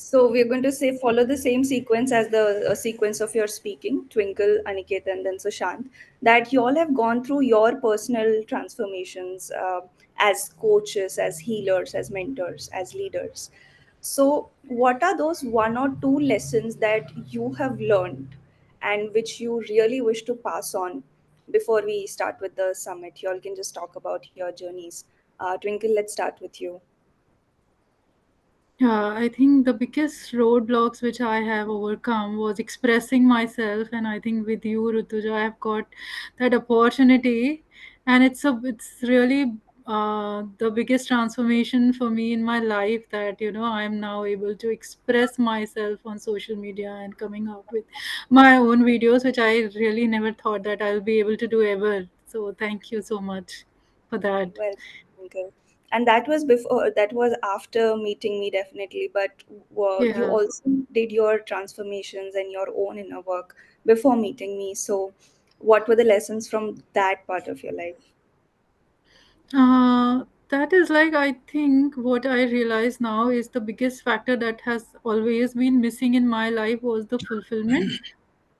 So we're going to say follow the same sequence as the sequence of your speaking, Twinkle, Aniket, and then Sushant. That you all have gone through your personal transformations as coaches, as healers, as mentors, as leaders. So, what are those one or two lessons that you have learned and which you really wish to pass on before we start with the summit? You all can just talk about your journeys. Twinkle, let's start with you. Yeah, I think the biggest roadblocks which I have overcome was expressing myself, and I think with you, Rutuja, I have got that opportunity, and it's really the biggest transformation for me in my life that I am now able to express myself on social media and coming out with my own videos, which I really never thought that I'll be able to do ever. So thank you so much for that. Well, Twinkle. And that was before, that was after meeting me, definitely. But you Yeah. also did your transformations and your own inner work before meeting me. So, what were the lessons from that part of your life? That is like, I think what I realize now is the biggest factor that has always been missing in my life was the fulfillment.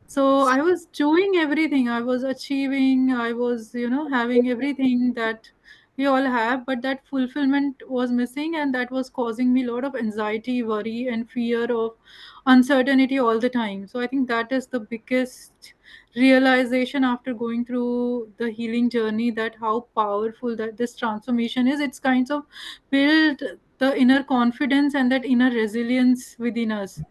So I was doing everything, I was achieving, I was having everything that we all have, but that fulfillment was missing, and that was causing me a lot of anxiety, worry, and fear of uncertainty all the time. So I think that is the biggest realization after going through the healing journey, that how powerful that this transformation is. It's kinds of build the inner confidence and that inner resilience within us,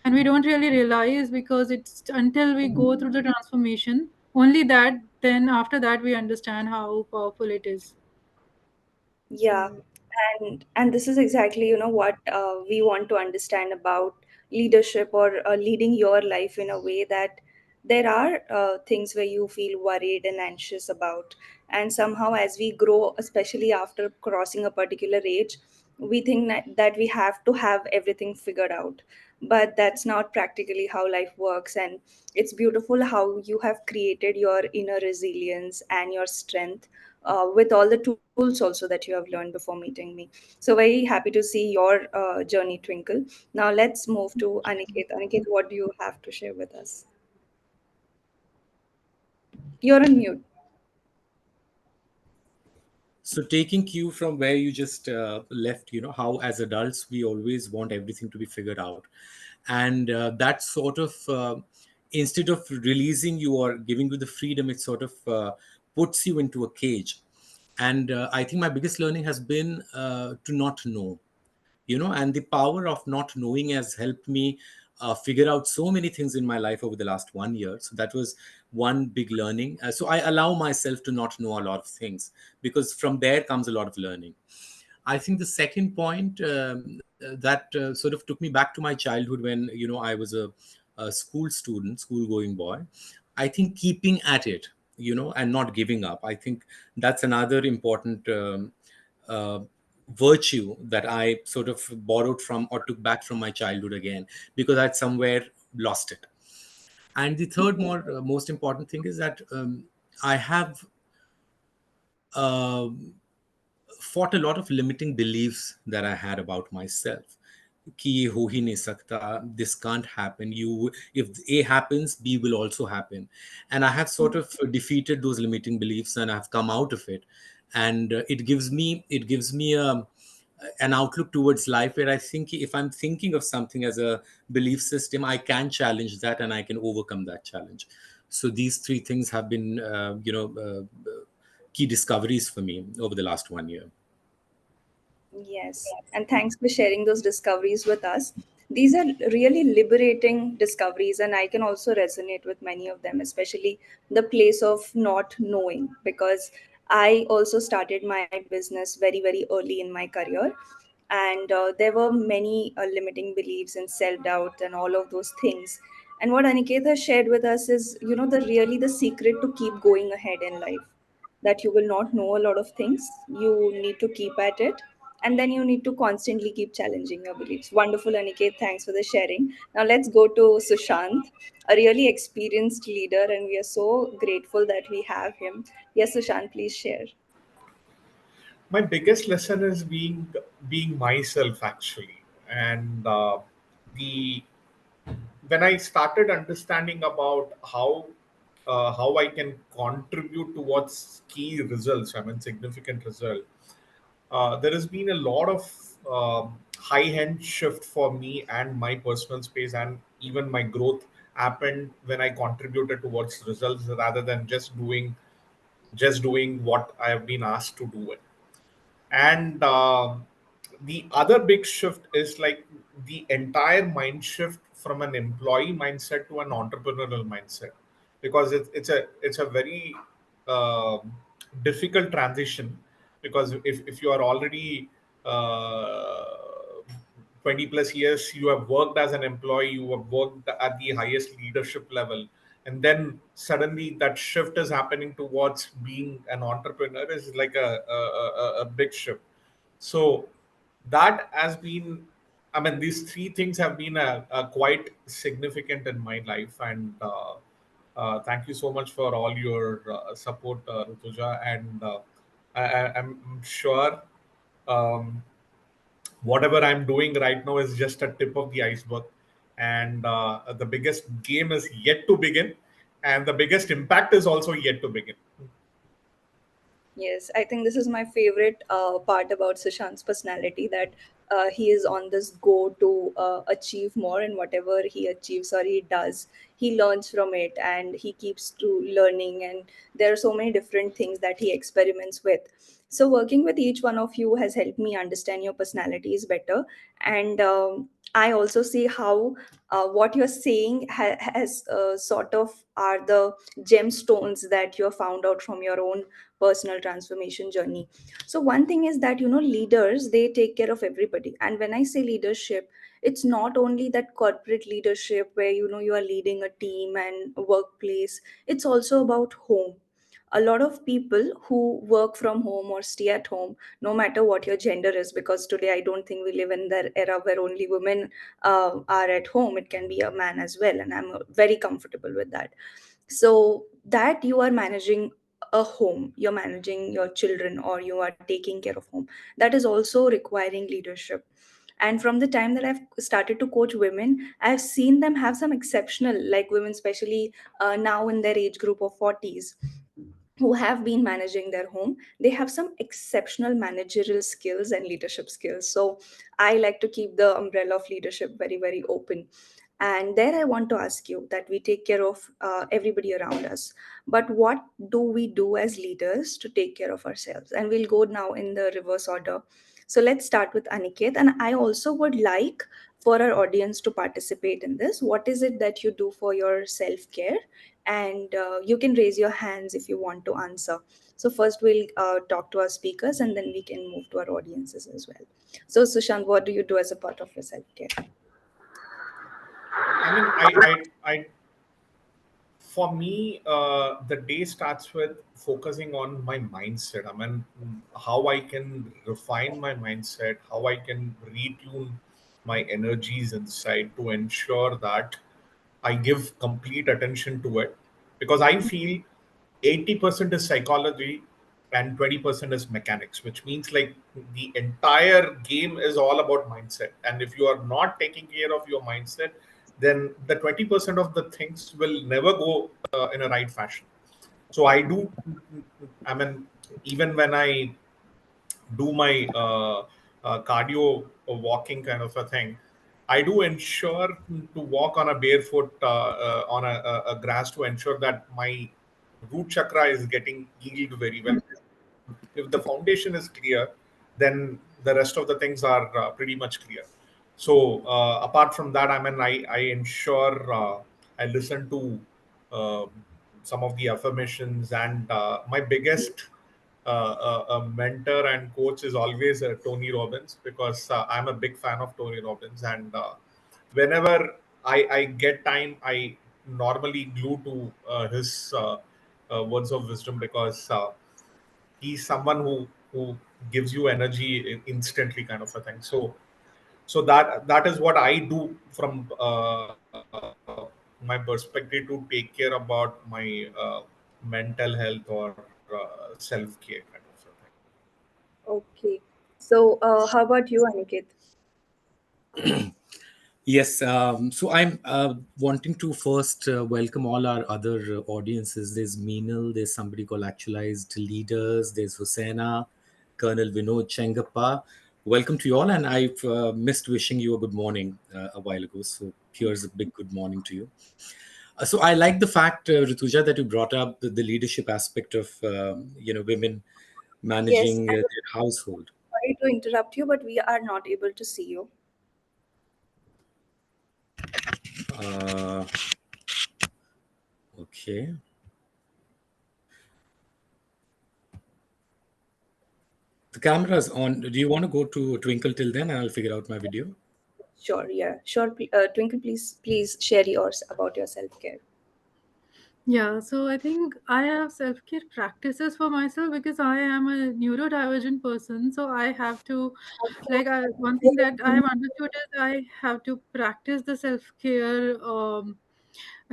and we don't really realize, because it's until we go through the transformation, only that then after that we understand how powerful it is. Yeah, So and this is exactly what we want to understand about leadership or leading your life in a way that there are things where you feel worried and anxious about, and somehow as we grow, especially after crossing a particular age, we think that we have to have everything figured out, but that's not practically how life works. And it's beautiful how you have created your inner resilience and your strength with all the tools also that you have learned before meeting me. So very happy to see your journey, Twinkle. Now let's move to Aniket. Aniket, what do you have to share with us? You're on mute. So taking cue from where you just left, how as adults we always want everything to be figured out, and that sort of instead of releasing you or giving you the freedom, it sort of puts you into a cage. And I think my biggest learning has been to not know, and the power of not knowing has helped me figure out so many things in my life over the last 1 year. So that was one big learning. So I allow myself to not know a lot of things, because from there comes a lot of learning. I think the second point that sort of took me back to my childhood, when I was a school student, school going boy. I think keeping at it, and not giving up. I think that's another important uh, virtue that I sort of borrowed from or took back from my childhood again, because I'd somewhere lost it. And the third, more most important thing is that I have uh, fought a lot of limiting beliefs that I had about myself. कि ये हो ही नहीं सकता, this can't happen, you, if A happens, B will also happen. And I have sort of defeated those limiting beliefs, and I've come out of it. And it gives me an outlook towards life, where I think if I'm thinking of something as a belief system, I can challenge that and I can overcome that challenge. So these three things have been key discoveries for me over the last 1 year. Yes, and thanks for sharing those discoveries with us. These are really liberating discoveries, and I can also resonate with many of them, especially the place of not knowing, because I also started my business very, very early in my career. And there were many limiting beliefs and self doubt and all of those things. And what Aniket has shared with us is, the really the secret to keep going ahead in life, that you will not know a lot of things. You need to keep at it, and then you need to constantly keep challenging your beliefs. Wonderful, Aniket. Thanks for the sharing. Now let's go to Sushant, a really experienced leader, and we are so grateful that we have him. Yes, Sushant, please share. My biggest lesson is being myself actually, and the when I started understanding about how I can contribute towards key results, I mean significant result, there has been a lot of high end shift for me and my personal space, and even my growth happened when I contributed towards results rather than just doing what I have been asked to do it. And the other big shift is like the entire mind shift from an employee mindset to an entrepreneurial mindset, because it's a very difficult transition. Because if you are already uh, 20 plus years, you have worked as an employee, you have worked at the highest leadership level, and then suddenly that shift is happening towards being an entrepreneur is like a big shift. So that has been, I mean, these three things have been a quite significant in my life. And thank you so much for all your support, Rutuja. And I'm sure um, whatever I'm doing right now is just a tip of the iceberg. And the biggest game is yet to begin. And the biggest impact is also yet to begin. Yes, I think this is my favorite part about Sushant's personality, that he is on this go to achieve more, and whatever he achieves or he does, he learns from it and he keeps to learning. And there are so many different things that he experiments with. So, working with each one of you has helped me understand your personalities better. And I also see how what you're saying has sort of are the gemstones that you have found out from your own personal transformation journey. So one thing is that, leaders, they take care of everybody. And when I say leadership, it's not only that corporate leadership where, you are leading a team and a workplace. It's also about home. A lot of people who work from home or stay at home, no matter what your gender is, because today I don't think we live in that era where only women are at home. It can be a man as well, and I'm very comfortable with that. So that you are managing a home, you're managing your children, or you are taking care of home, that is also requiring leadership. And from the time that I've started to coach women, I've seen them have some exceptional, like women especially now in their age group of 40s, who have been managing their home. They have some exceptional managerial skills and leadership skills. So I like to keep the umbrella of leadership very, very open. And there I want to ask you that we take care of everybody around us. But what do we do as leaders to take care of ourselves? And we'll go now in the reverse order. So let's start with Aniket. And I also would like for our audience to participate in this. What is it that you do for your self care? And you can raise your hands if you want to answer. So first we'll talk to our speakers, and then we can move to our audiences as well. So Sushant, what do you do as a part of your self-care? I mean, I for me, the day starts with focusing on my mindset. I mean, how I can refine my mindset, how I can retune my energies inside to ensure that I give complete attention to it. Because I feel 80% is psychology and 20% is mechanics, which means like the entire game is all about mindset. And if you are not taking care of your mindset, then the 20% of the things will never go in a right fashion. So I do, I mean, even when I do my cardio or walking kind of a thing, I do ensure to walk on a barefoot on a grass to ensure that my root chakra is getting healed very well. If the foundation is clear, then the rest of the things are pretty much clear. So apart from that, I mean, I ensure I listen to uh, some of the affirmations. And my biggest mentor and coach is always Tony Robbins, because I'm a big fan of Tony Robbins. And whenever I get time, I normally glue to his words of wisdom, because he's someone who gives you energy instantly, kind of a thing. So that is what I do from my perspective to take care about my mental health or self care, kind of a thing. Okay. So how about you, Aniket? Yes, so I'm wanting to first welcome all our other audiences. There's Meenal, there's somebody called Actualized Leaders, there's Hussaina, Colonel Vinod Chengappa. Welcome to you all, and I've missed wishing you a good morning a while ago. So here's a big good morning to you. So I like the fact, Rituja, that you brought up the leadership aspect of women Yes, managing I'm their household. sorry to interrupt you, but we are not able to see you. Uh, okay. The camera's on. Do you want to go to Twinkle till then, and I'll figure out my video? Sure, yeah, sure. Twinkle, please share yours about your self care. Yeah, so I think I have self care practices for myself because I am a neurodivergent person. So I have to, one thing that I have understood is I have to practice the self care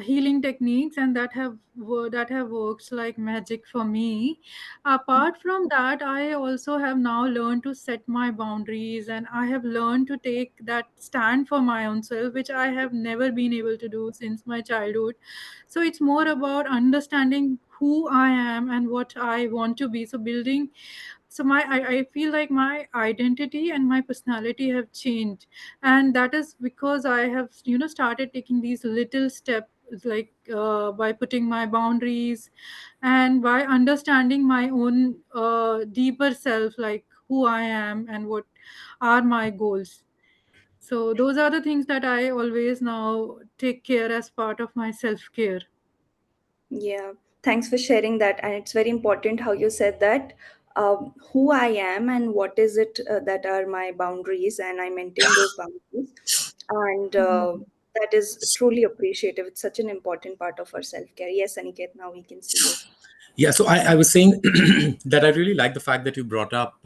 healing techniques, and that have worked like magic for me. Apart from that, I also have now learned to set my boundaries, and I have learned to take that stand for my own self, which I have never been able to do since my childhood. So it's more about understanding who I am and what I want to be. So building, so I feel like my identity and my personality have changed, and that is because I have started taking these little steps, by putting my boundaries and by understanding my own deeper self, like who I am and what are my goals. So those are the things that I always now take care as part of my self care. Yeah, thanks for sharing that. And it's very important how you said that, who I am and what is it that are my boundaries, and I maintain those boundaries. And that is truly appreciative. It's such an important part of our self care. Yes, Aniket, now we can see you. Yeah, so I was saying that I really like the fact that you brought up,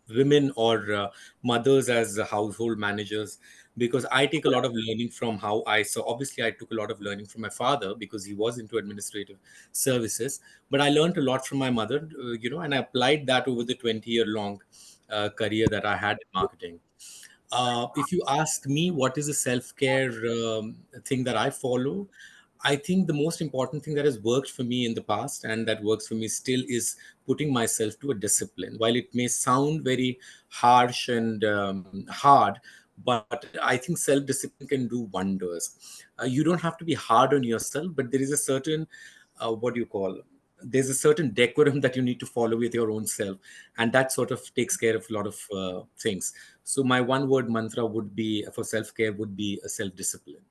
women or mothers as household managers, because I take a lot of learning from how I saw. Obviously, I took a lot of learning from my father because he was into administrative services, but I learned a lot from my mother, and I applied that over the 20-year long career that I had in marketing. If you ask me what is a self-care thing that I follow, I think the most important thing that has worked for me in the past and that works for me still is putting myself to a discipline. While it may sound very harsh and hard, but I think self-discipline can do wonders. You don't have to be hard on yourself, but there is a certain, what do you call, there's a certain decorum that you need to follow with your own self, and that sort of takes care of a lot of things. So my one word mantra would be for self-care would be a self-discipline.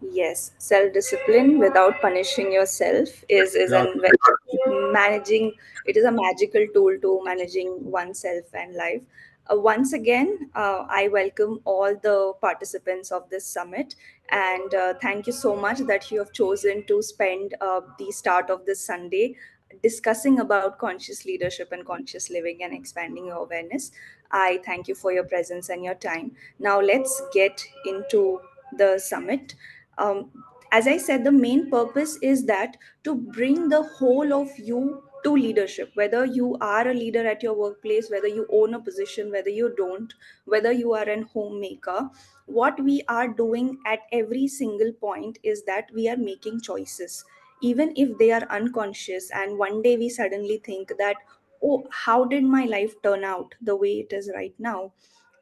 Yes, self-discipline without punishing yourself is Without an managing. It is a magical tool to managing oneself and life. Once again, I welcome all the participants of this summit, and thank you so much that you have chosen to spend the start of this Sunday discussing about conscious leadership and conscious living and expanding your awareness. I thank you for your presence and your time. Now let's get into the summit. um, as I said, the main purpose is that to bring the whole of you to leadership, whether you are a leader at your workplace, whether you own a position, whether you don't, whether you are an homemaker. What we are doing at every single point is that we are making choices, even if they are unconscious, and one day we suddenly think that, oh, how did my life turn out the way it is right now,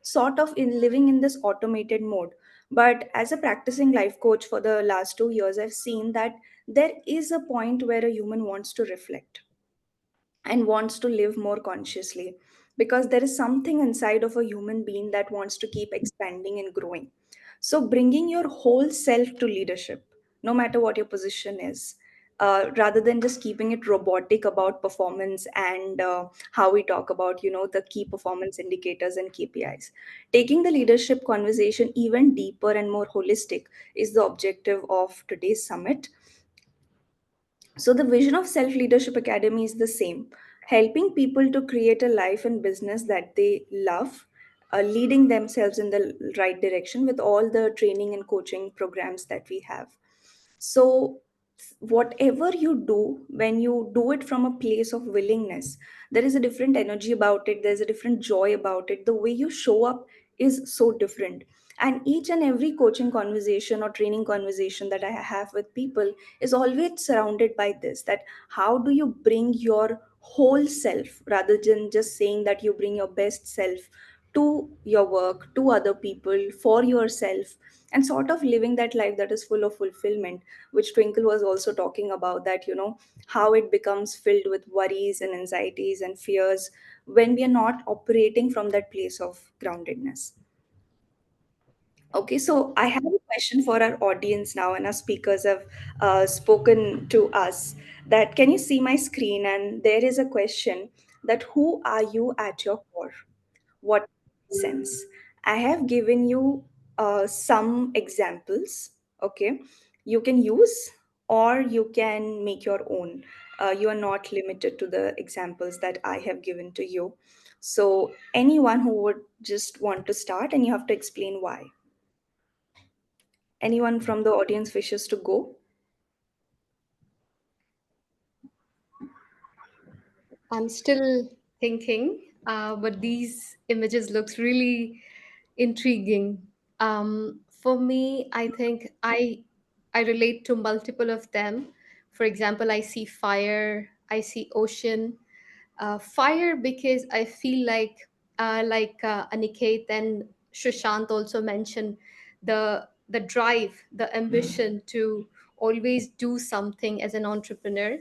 sort of in living in this automated mode. But as a practicing life coach for the last 2 years, I've seen that there is a point where a human wants to reflect and wants to live more consciously, because there is something inside of a human being that wants to keep expanding and growing. So bringing your whole self to leadership, no matter what your position is, rather than just keeping it robotic about performance and how we talk about, the key performance indicators and KPIs. Taking the leadership conversation even deeper and more holistic is the objective of today's summit. So, the vision of Self Leadership Academy is the same, helping people to create a life and business that they love, leading themselves in the right direction with all the training and coaching programs that we have. So, whatever you do, when you do it from a place of willingness, there is a different energy about it, there's a different joy about it. The way you show up is so different. And each and every coaching conversation or training conversation that I have with people is always surrounded by this, that how do you bring your whole self rather than just saying that you bring your best self to your work, to other people, for yourself, and sort of living that life that is full of fulfillment, which Twinkle was also talking about, that how it becomes filled with worries and anxieties and fears when we are not operating from that place of groundedness. Okay, so I have a question for our audience now, and our speakers have spoken to us. That, can you see my screen? And there is a question that, who are you at your core? What sense? I have given you some examples. Okay, you can use or you can make your own. You are not limited to the examples that I have given to you. So anyone who would just want to start, and you have to explain why. Anyone from the audience wishes to go? I'm still thinking, but these images looks really intriguing. For me, I think I relate to multiple of them. For example, I see fire, I see ocean. Fire because I feel like Aniket and Shushant also mentioned, the drive, the ambition to always do something as an entrepreneur.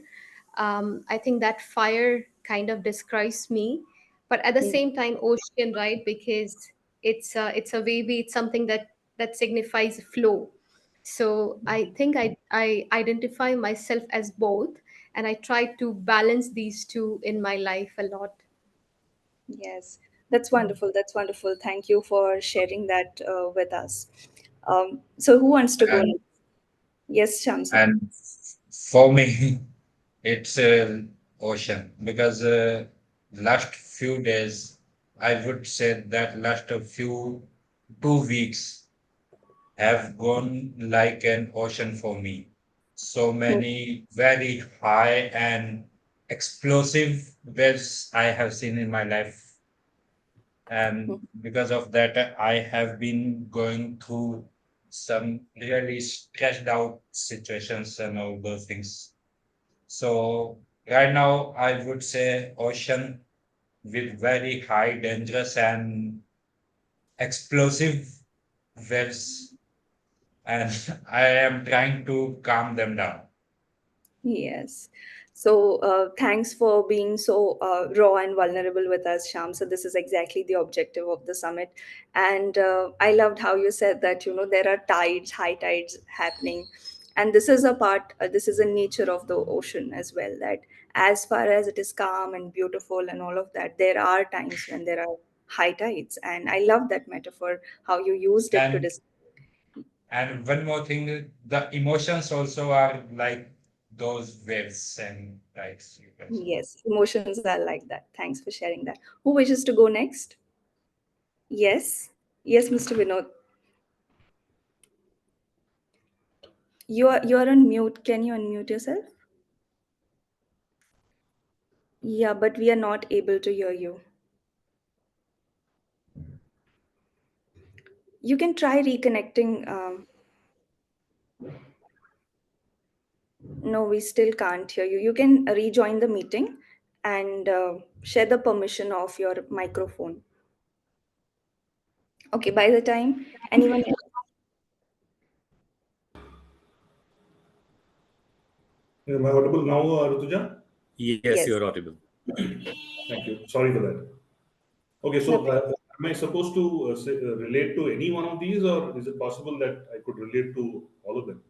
I think that fire kind of describes me, but at the Yeah. same time, ocean, right? Because it's a wavy, it's something that signifies flow. So I think I identify myself as both, and I try to balance these two in my life a lot. Yes, that's wonderful. That's wonderful. Thank you for sharing that with us. So, who wants to go and next? Yes, Shamsa. and for me, it's ocean because last few days, I would say that last a few 2 weeks have gone like an ocean for me. So Hmm. many very high and explosive waves I have seen in my life. Hmm. And because of that, I have been going through some really stressed out situations and all those things. So right now, I would say ocean with very high, dangerous, and explosive waves, and I am trying to calm them down. Yes. So, thanks for being so raw and vulnerable with us, Sham. So, this is exactly the objective of the summit. And I loved how you said that, there are tides, high tides happening. And this is a part, this is a nature of the ocean as well, that as far as it is calm and beautiful and all of that, there are times when there are high tides. And I love that metaphor, how you used it to And describe. and one more thing, the emotions also are like those waves and tides. You can say. Yes, emotions are like that. Thanks for sharing that. Who wishes to go next? Yes. Yes, Mr. Vinod. You are on mute. Can you unmute yourself? Yeah, but we are not able to hear you. You can try reconnecting. No, we still can't hear you. You can rejoin the meeting and share the permission of your microphone. Okay, by the time anyone else? Am I audible now, Rutuja? Yes, Yes. you're audible. Thank you. Sorry for that. Okay, No so am I supposed to relate to any one of these, or is it possible that I could relate to all of them?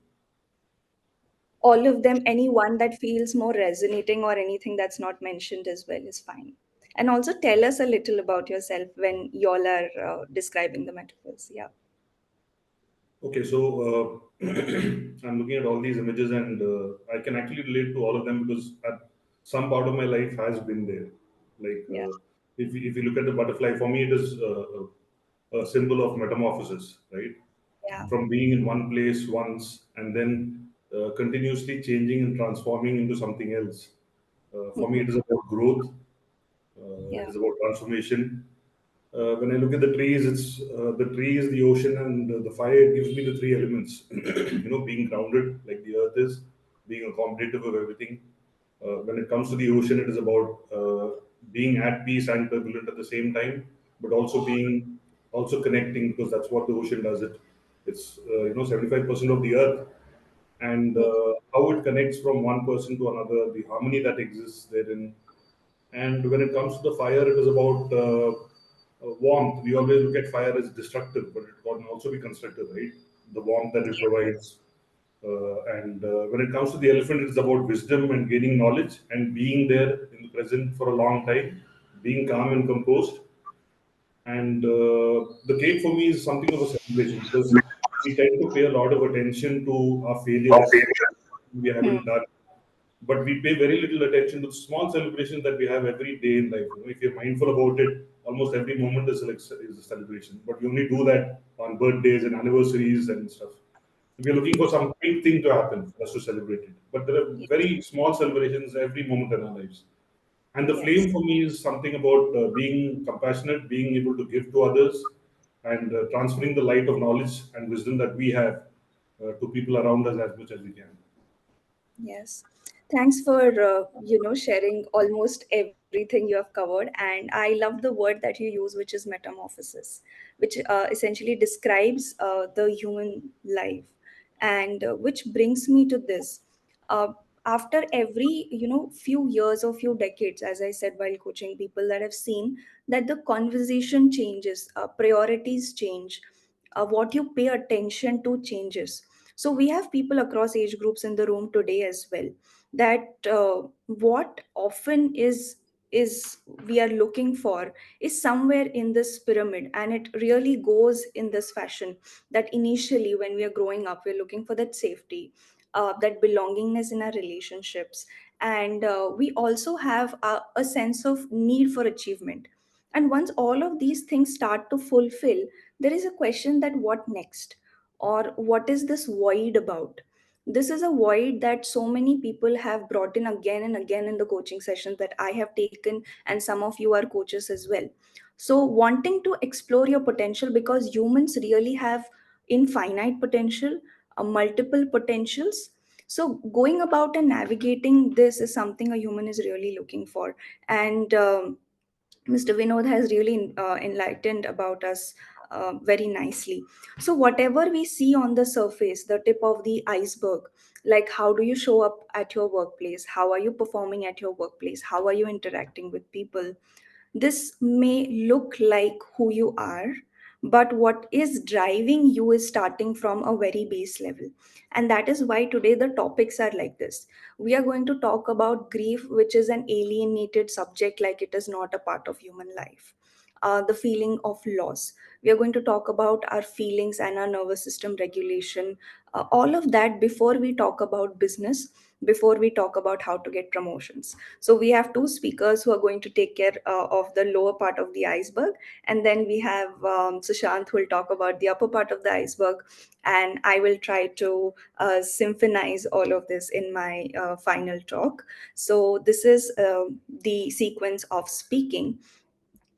all of them, any one that feels more resonating or anything that's not mentioned as well is fine. And also tell us a little about yourself when y'all are describing the metaphors. Yeah. Okay, so I'm looking at all these images, and I can actually relate to all of them because some part of my life has been there. Like Yeah. if you look at the butterfly, for me it is a symbol of metamorphosis, right? Yeah. From being in one place once and then continuously changing and transforming into something else. For me, Mhm. it is about growth. It Yeah. is about transformation. When I look at the trees, it's the trees, the ocean, and the fire gives me the three elements. Being grounded, like the earth is, being accommodative of everything. When it comes to the ocean, it is about being at peace and turbulent at the same time, but also connecting, because that's what the ocean does. It's 75% of the earth, and how it connects from one person to another, the harmony that exists therein. And when it comes to the fire, it is about warmth. We always look at fire as destructive, but it can also be constructive, right? The warmth that it provides. And when it comes to the elephant, it's about wisdom and gaining knowledge and being there in the present for a long time, being calm and composed. And the cake for me is something of a celebration because we tend to pay a lot of attention to our failures we Hmm. haven't done, but we pay very little attention to small celebrations that we have every day in life. If you're mindful about it, almost every moment is a celebration. But we only do that on birthdays and anniversaries and stuff. We're looking for some big thing to happen for us to celebrate it. But there are Yes. very small celebrations every moment in our lives. And the Yes. flame for me is something about being compassionate, being able to give to others, and transferring the light of knowledge and wisdom that we have to people around us as much as we can. Yes. Thanks for sharing almost everything you have covered, and I love the word that you use, which is metamorphosis, which essentially describes the human life, and which brings me to this. Uh, After every few years or few decades, as I said while coaching people, that have seen that the conversation changes, priorities change, what you pay attention to changes. So we have people across age groups in the room today as well, that what often is we are looking for is somewhere in this pyramid, and it really goes in this fashion, that initially when we are growing up, we're looking for that safety, that belongingness in our relationships, and we also have a sense of need for achievement. And once all of these things start to fulfill, there is a question that what next, or what is this void about? This is a void that so many people have brought in again and again in the coaching sessions that I have taken, and some of you are coaches as well. So wanting to explore your potential, because humans really have infinite potential, multiple potentials. So going about and navigating this is something a human is really looking for. And Mr. Vinod has really enlightened about us very nicely. So, whatever we see on the surface, the tip of the iceberg, like how do you show up at your workplace? How are you performing at your workplace? How are you interacting with people? This may look like who you are, but what is driving you is starting from a very base level. And that is why today the topics are like this. We are going to talk about grief, which is an alienated subject, like it is not a part of human life. The feeling of loss. We are going to talk about our feelings and our nervous system regulation, all of that before we talk about business, before we talk about how to get promotions. So we have two speakers who are going to take care of the lower part of the iceberg, and then we have Sushant, who will talk about the upper part of the iceberg, and I will try to symphonize all of this in my final talk. So this is the sequence of speaking.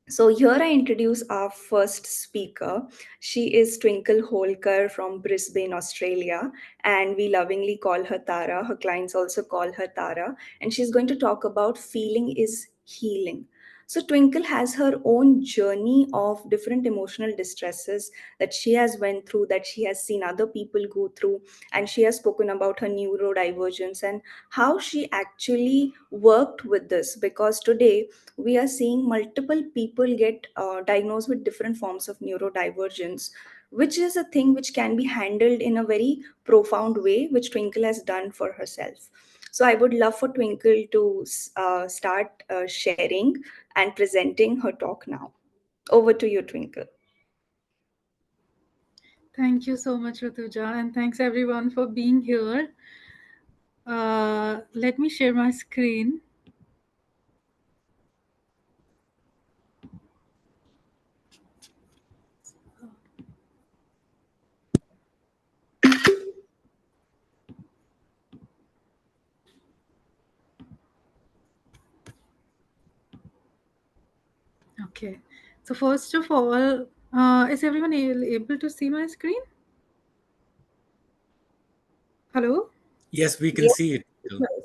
So here I introduce our first speaker. She is Twinkle Holkar from Brisbane, Australia, and we lovingly call her Tara. Her clients also call her Tara, and she's going to talk about feeling is healing. So Twinkle has her own journey of different emotional distresses that she has went through, that she has seen other people go through, and she has spoken about her neurodivergence and how she actually worked with this, because today we are seeing multiple people get diagnosed with different forms of neurodivergence, which is a thing which can be handled in a very profound way, which Twinkle has done for herself. So I would love for Twinkle to start sharing and presenting her talk now. Over to you, Twinkle. Thank you so much, Rutuja, and thanks everyone for being here. Let me share my screen. Okay. So first of all, is everyone able to see my screen? Hello? Yes, we can Yeah. see it.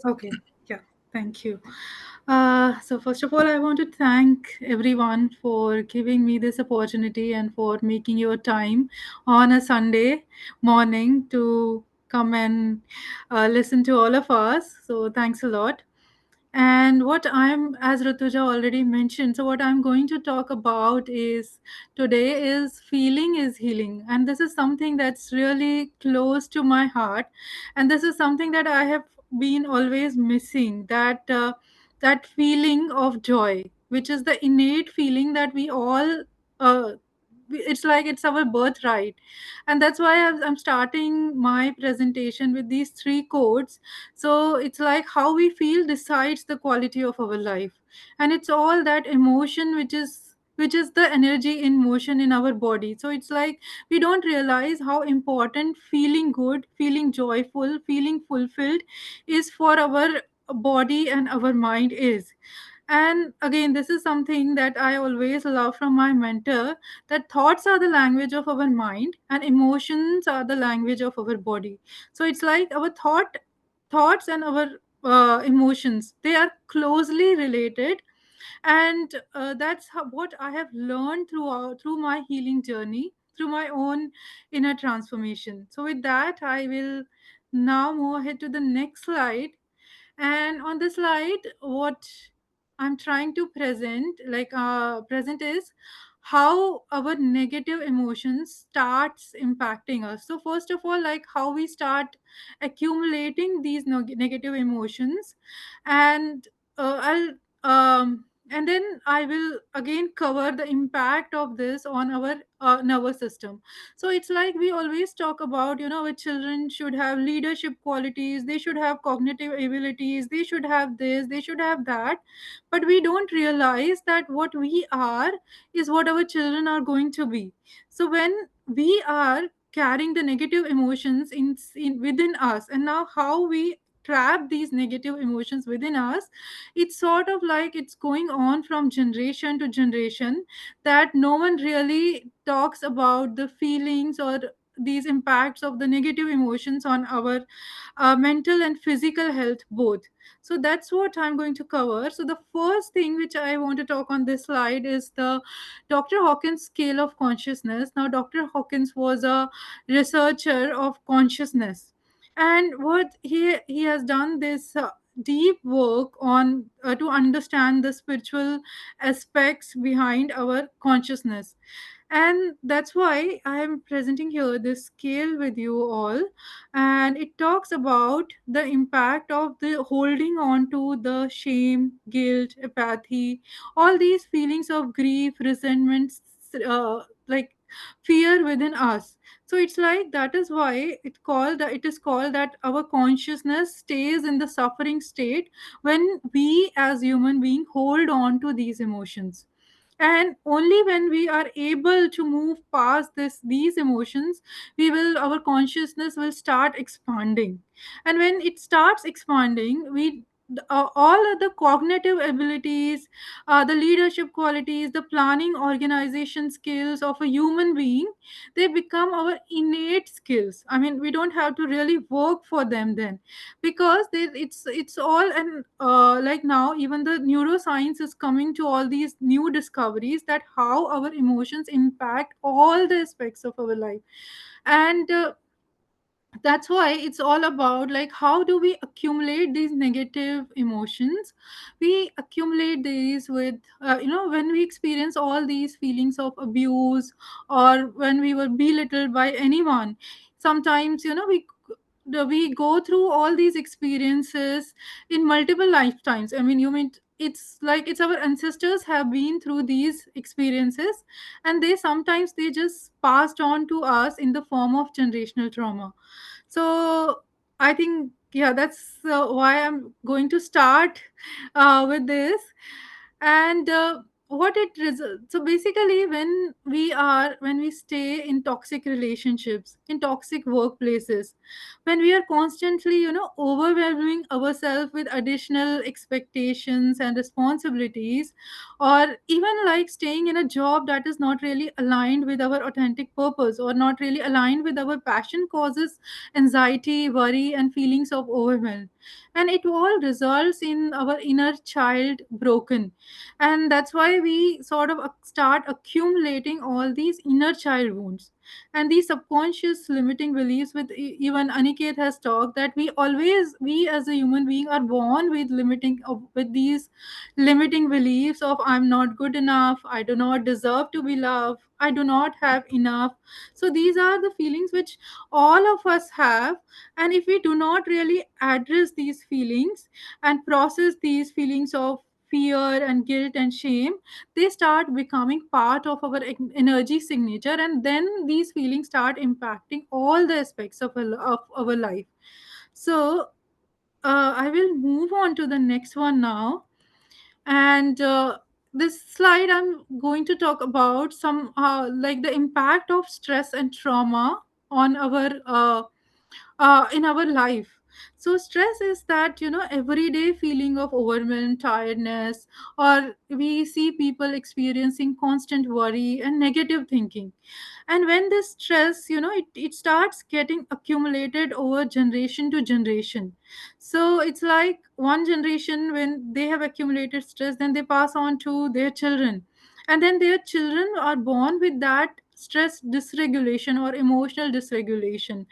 Okay. Yeah. Thank you. So first of all, I want to thank everyone for giving me this opportunity and for making your time on a Sunday morning to come and listen to all of us. So thanks a lot. And what I'm, as Rutuja already mentioned, so what I'm going to talk about is today is feeling is healing. And this is something that's really close to my heart. And this is something that I have been always missing, that feeling of joy, which is the innate feeling that we all, uh, it's like it's our birthright. And that's why I'm starting my presentation with these three quotes. So it's like how we feel decides the quality of our life, and it's all that emotion which is the energy in motion in our body. So it's like we don't realize how important feeling good, feeling joyful, feeling fulfilled is for our body and our mind is. And again, this is something that I always love from my mentor, that thoughts are the language of our mind and emotions are the language of our body. So it's like our thoughts and our emotions, they are closely related. And that's what I have learned through my healing journey, through my own inner transformation. So with that, I will now move ahead to the next slide. And on the slide, what I'm trying to present is how our negative emotions starts impacting us. So first of all, like how we start accumulating these negative emotions. And I'll and then I will again cover the impact of this on our nervous system. So it's like we always talk about, our children should have leadership qualities, they should have cognitive abilities, they should have this, they should have that. But we don't realize that what we are is what our children are going to be. So when we are carrying the negative emotions in within us, and now how we trap these negative emotions within us, it's sort of like it's going on from generation to generation, that no one really talks about the feelings or these impacts of the negative emotions on our mental and physical health both. So that's what I'm going to cover. So the first thing which I want to talk on this slide is the Dr. Hawkins scale of consciousness. Now, Dr. Hawkins was a researcher of consciousness, and what he has done this deep work on to understand the spiritual aspects behind our consciousness. And that's why I am presenting here this scale with you all. And it talks about the impact of the holding on to the shame, guilt, apathy, all these feelings of grief, resentment, like fear within us. So it's like that is why it is called that our consciousness stays in the suffering state when we as human being hold on to these emotions. And only when we are able to move past these emotions, we will our consciousness will start expanding. And when it starts expanding, we all of the cognitive abilities, the leadership qualities, the planning organization skills of a human being, they become our innate skills. I mean, we don't have to really work for them then, because it's all. And like now even the neuroscience is coming to all these new discoveries, that how our emotions impact all the aspects of our life. And that's why it's all about like how do we accumulate these negative emotions. We accumulate these with when we experience all these feelings of abuse, or when we were belittled by anyone. Sometimes we go through all these experiences in multiple lifetimes. I mean, you mean it's like it's our ancestors have been through these experiences, and they just passed on to us in the form of generational trauma. So I think, yeah, that's why I'm going to start with this. And so basically, when we stay in toxic relationships, in toxic workplaces, when we are constantly, overwhelming ourselves with additional expectations and responsibilities, or even like staying in a job that is not really aligned with our authentic purpose or not really aligned with our passion, causes anxiety, worry, and feelings of overwhelm. And it all results in our inner child broken. And that's why we sort of start accumulating all these inner child wounds and these subconscious limiting beliefs. With even Aniket has talked that we as a human being are born with with these limiting beliefs of I'm not good enough, I do not deserve to be loved, I do not have enough. So these are the feelings which all of us have. And if we do not really address these feelings and process these feelings of fear and guilt and shame, they start becoming part of our energy signature, and then these feelings start impacting all the aspects of our life. So I will move on to the next one now. And this slide, I'm going to talk about some like the impact of stress and trauma on our in our life. So stress is that, everyday feeling of overwhelm, tiredness, or we see people experiencing constant worry and negative thinking. And when this stress, it starts getting accumulated over generation to generation. So it's like one generation, when they have accumulated stress, then they pass on to their children, and then their children are born with that stress dysregulation or emotional dysregulation.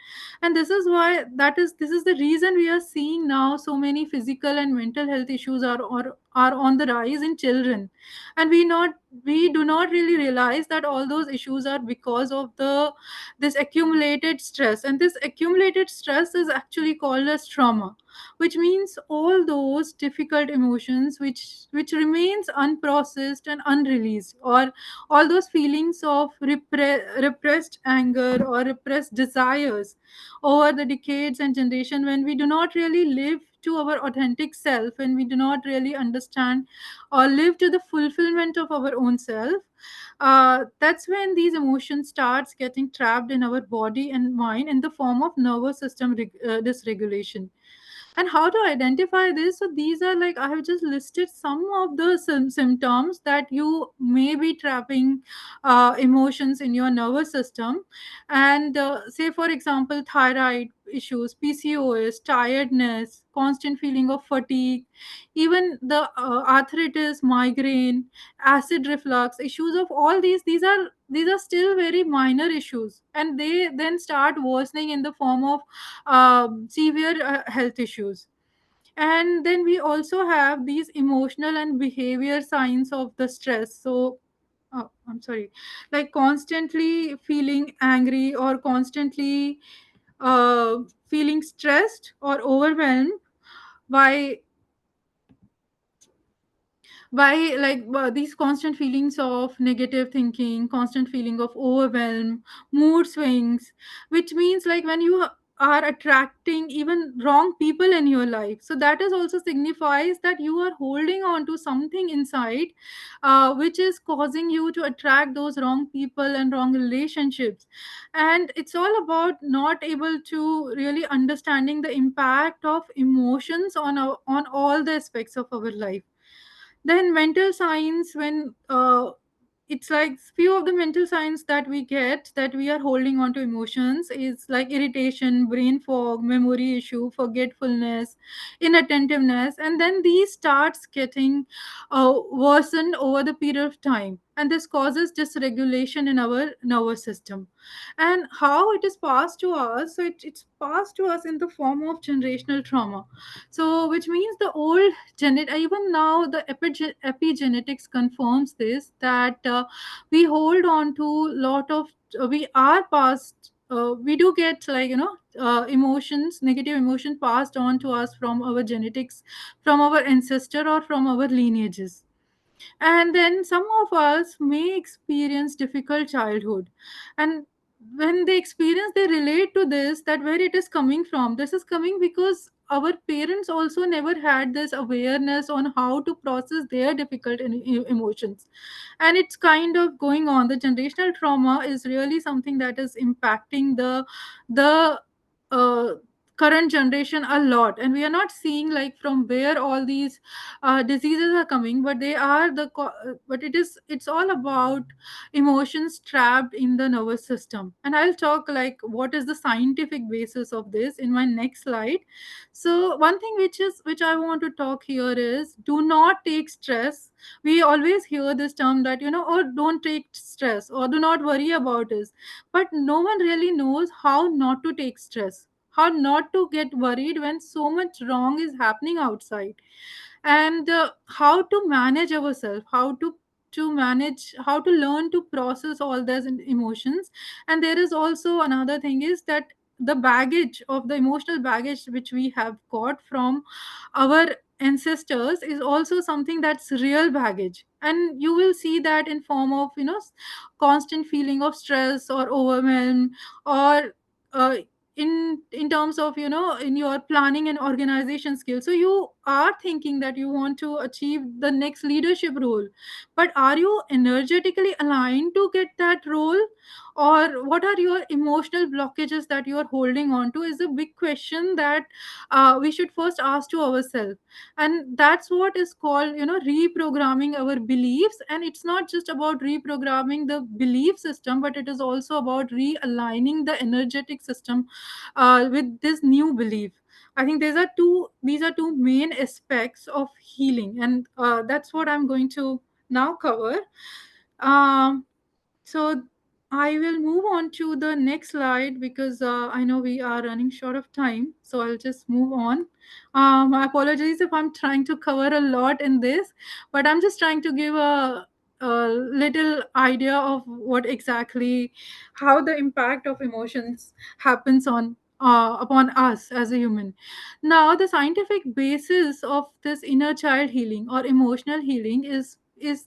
And this is the reason we are seeing now so many physical and mental health issues are on the rise in children. And we do not really realize that all those issues are because of the this accumulated stress. And this accumulated stress is actually called as trauma, which means all those difficult emotions which remains unprocessed and unreleased, or all those feelings of repressed anger or repressed desires over the decades and generation, when we do not really live to our authentic self, and we do not really understand or live to the fulfillment of our own self. That's when these emotions starts getting trapped in our body and mind in the form of nervous system dysregulation. And how to identify this? So these are like, I have just listed some of the symptoms that you may be trapping emotions in your nervous system. And say for example, thyroid issues, PCOS, tiredness, constant feeling of fatigue, even the arthritis, migraine, acid reflux issues. Of all these are still very minor issues, and they then start worsening in the form of severe health issues. And then we also have these emotional and behavior signs of the stress. So I'm sorry, like constantly feeling angry, or constantly uh, feeling stressed or overwhelmed by these constant feelings of negative thinking, constant feeling of overwhelm, mood swings, which means like when you are attracting even wrong people in your life. So that is also signifies that you are holding on to something inside, which is causing you to attract those wrong people and wrong relationships. And it's all about not able to really understanding the impact of emotions on all the aspects of our life. Then mental signs, when it's like few of the mental signs that we get that we are holding on to emotions is like irritation, brain fog, memory issue, forgetfulness, inattentiveness. And then these starts getting worsened over the period of time, and this causes dysregulation in our nervous system. And how it is passed to us? So it's passed to us in the form of generational trauma. So which means the old even now the epigenetics confirms this, that we hold on to lot of we are passed we do get emotions, negative emotion passed on to us from our genetics, from our ancestor or from our lineages. And then some of us may experience difficult childhood, and when they experience, they relate to this, that where it is coming from. This is coming because our parents also never had this awareness on how to process their difficult emotions. And it's kind of going on. The generational trauma is really something that is impacting the uh, current generation a lot, and we are not seeing like from where all these diseases are coming, but they are but it's all about emotions trapped in the nervous system. And I'll talk like what is the scientific basis of this in my next slide. So one thing which I want to talk here is do not take stress. We always hear this term that, or don't take stress or do not worry about this, but no one really knows how not to take stress, how not to get worried when so much wrong is happening outside, and how to manage ourselves, how to manage, how to learn to process all these emotions. And there is also another thing is that the baggage of the emotional baggage which we have got from our ancestors is also something that's real baggage, and you will see that in form of constant feeling of stress or overwhelm, or in terms of in your planning and organization skills. So you are thinking that you want to achieve the next leadership role, but are you energetically aligned to get that role, or what are your emotional blockages that you are holding on to is a big question that we should first ask to ourselves. And that's what is called reprogramming our beliefs. And it's not just about reprogramming the belief system, but it is also about realigning the energetic system with this new belief. I think these are two main aspects of healing, and that's what I'm going to now cover. Um, so I will move on to the next slide because I know we are running short of time. So I'll just move on. My apologies if I'm trying to cover a lot in this, but I'm just trying to give a little idea of what exactly, how the impact of emotions happens on upon us as a human. Now, the scientific basis of this inner child healing or emotional healing is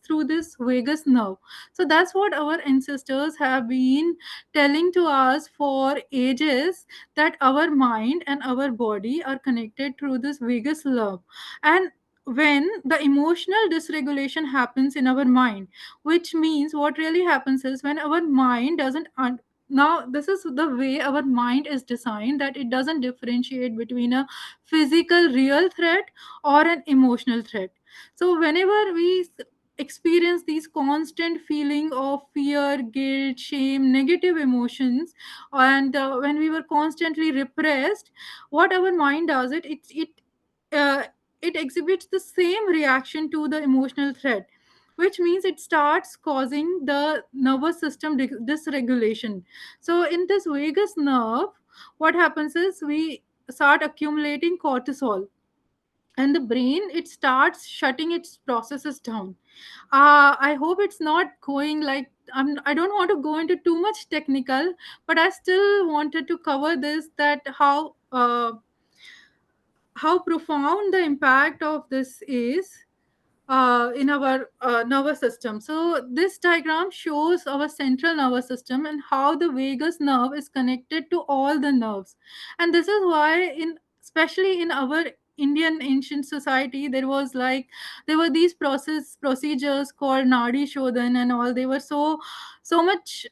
through this vagus nerve. So that's what our ancestors have been telling to us for ages, that our mind and our body are connected through this vagus nerve. And when the emotional dysregulation happens in our mind, which means what really happens is when our mind doesn't now this is the way our mind is designed, that it doesn't differentiate between a physical real threat or an emotional threat. So whenever we experience these constant feeling of fear, guilt, shame, negative emotions, and when we were constantly repressed, what our mind does uh, it exhibits the same reaction to the emotional threat, which means it starts causing the nervous system dysregulation. So in this vagus nerve, what happens is we start accumulating cortisol, and the brain, it starts shutting its processes down. I hope it's not going like I don't want to go into too much technical, but I still wanted to cover this, that how profound the impact of this is in our nervous system. So this diagram shows our central nervous system and how the vagus nerve is connected to all the nerves. And this is why especially in our Indian ancient society, there were these procedures called nadi shodhan and all. They were so much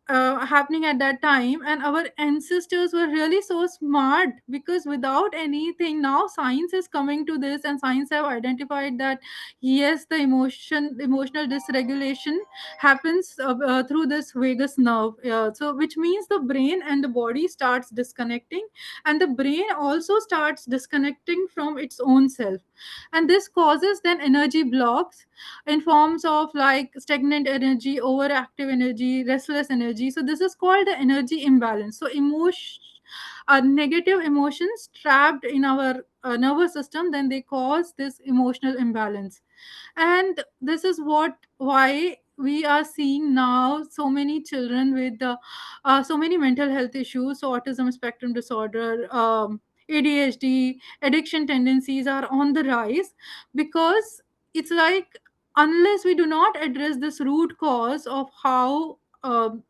happening at that time, and our ancestors were really so smart, because without anything, now science is coming to this, and science have identified that yes, the emotional dysregulation happens through this vagus nerve. So which means the brain and the body starts disconnecting, and the brain also starts disconnecting from its own self. And this causes then energy blocks in forms of like stagnant energy, overactive energy, restless energy. So this is called the energy imbalance. So negative emotions trapped in our nervous system, then they cause this emotional imbalance. And this is why we are seeing now so many children with so many mental health issues. So autism spectrum disorder, ADHD, addiction tendencies are on the rise, because it's like, unless we do not address this root cause of how to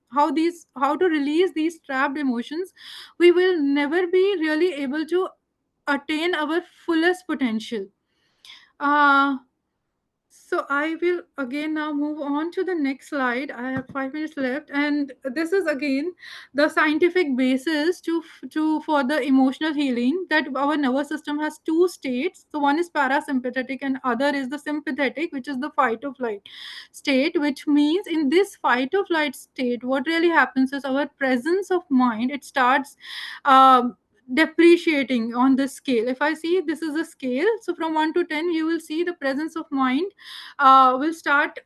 release these trapped emotions, we will never be really able to attain our fullest potential. uh, so I will again now move on to the next slide. I have 5 minutes left, and this is again the scientific basis to for the emotional healing, that our nervous system has two states. So one is parasympathetic and other is the sympathetic, which is the fight or flight state. Which means in this fight or flight state, what really happens is our presence of mind, it starts um, depreciating on this scale. If I see this is a scale, so from 1 to 10 you will see the presence of mind will start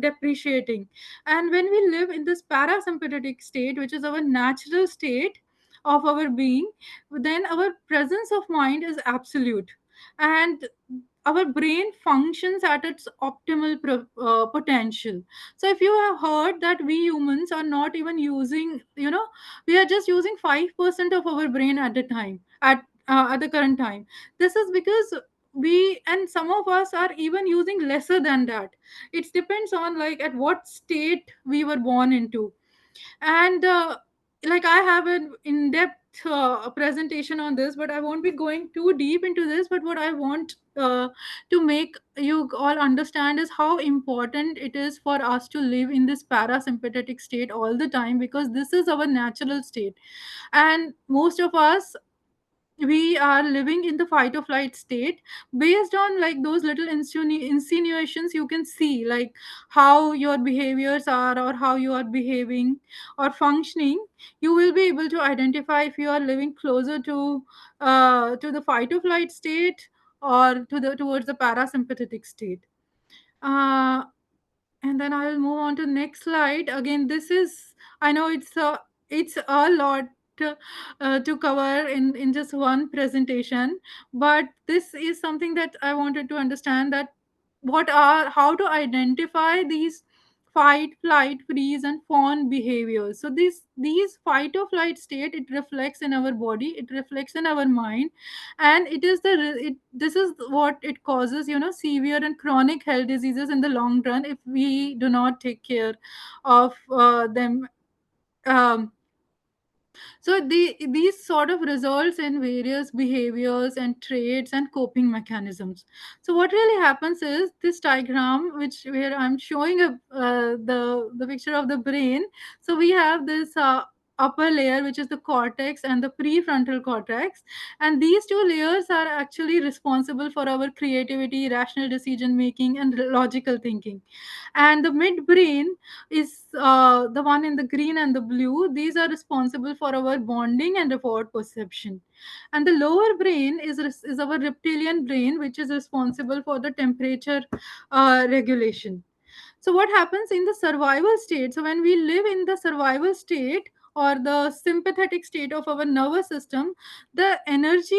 depreciating. And when we live in this parasympathetic state, which is our natural state of our being, then our presence of mind is absolute, and our brain functions at its optimal potential. So if you have heard that we humans are not even using, we are just using 5% of our brain at the time, at the current time. This is because we, and some of us are even using lesser than that. It depends on like at what state we were born into. And like I have an in-depth presentation on this, but I won't be going too deep into this. But what I want to make you all understand is how important it is for us to live in this parasympathetic state all the time, because this is our natural state. And most of us, we are living in the fight or flight state based on like those little insinuations you can see, like how your behaviors are or how you are behaving or functioning. You will be able to identify if you are living closer to the fight or flight state, or to the towards the parasympathetic state. uh, and then I'll move on to next slide. Again, this is, I know it's a lot to cover in just one presentation, but this is something that I wanted to understand, that what are how to identify these fight, flight, freeze, and fawn behaviors. So these fight or flight state, it reflects in our body, it reflects in our mind, and this is what it causes, severe and chronic health diseases in the long run if we do not take care of them. um, so these sort of results in various behaviors and traits and coping mechanisms. So what really happens is this diagram, which where I'm showing the picture of the brain. So we have this upper layer, which is the cortex and the prefrontal cortex, and these two layers are actually responsible for our creativity, rational decision making, and logical thinking. And the midbrain is the one in the green and the blue. These are responsible for our bonding and reward perception. And the lower brain is our reptilian brain, which is responsible for the temperature regulation. So what happens in the survival state? So when we live in the survival state or the sympathetic state of our nervous system, the energy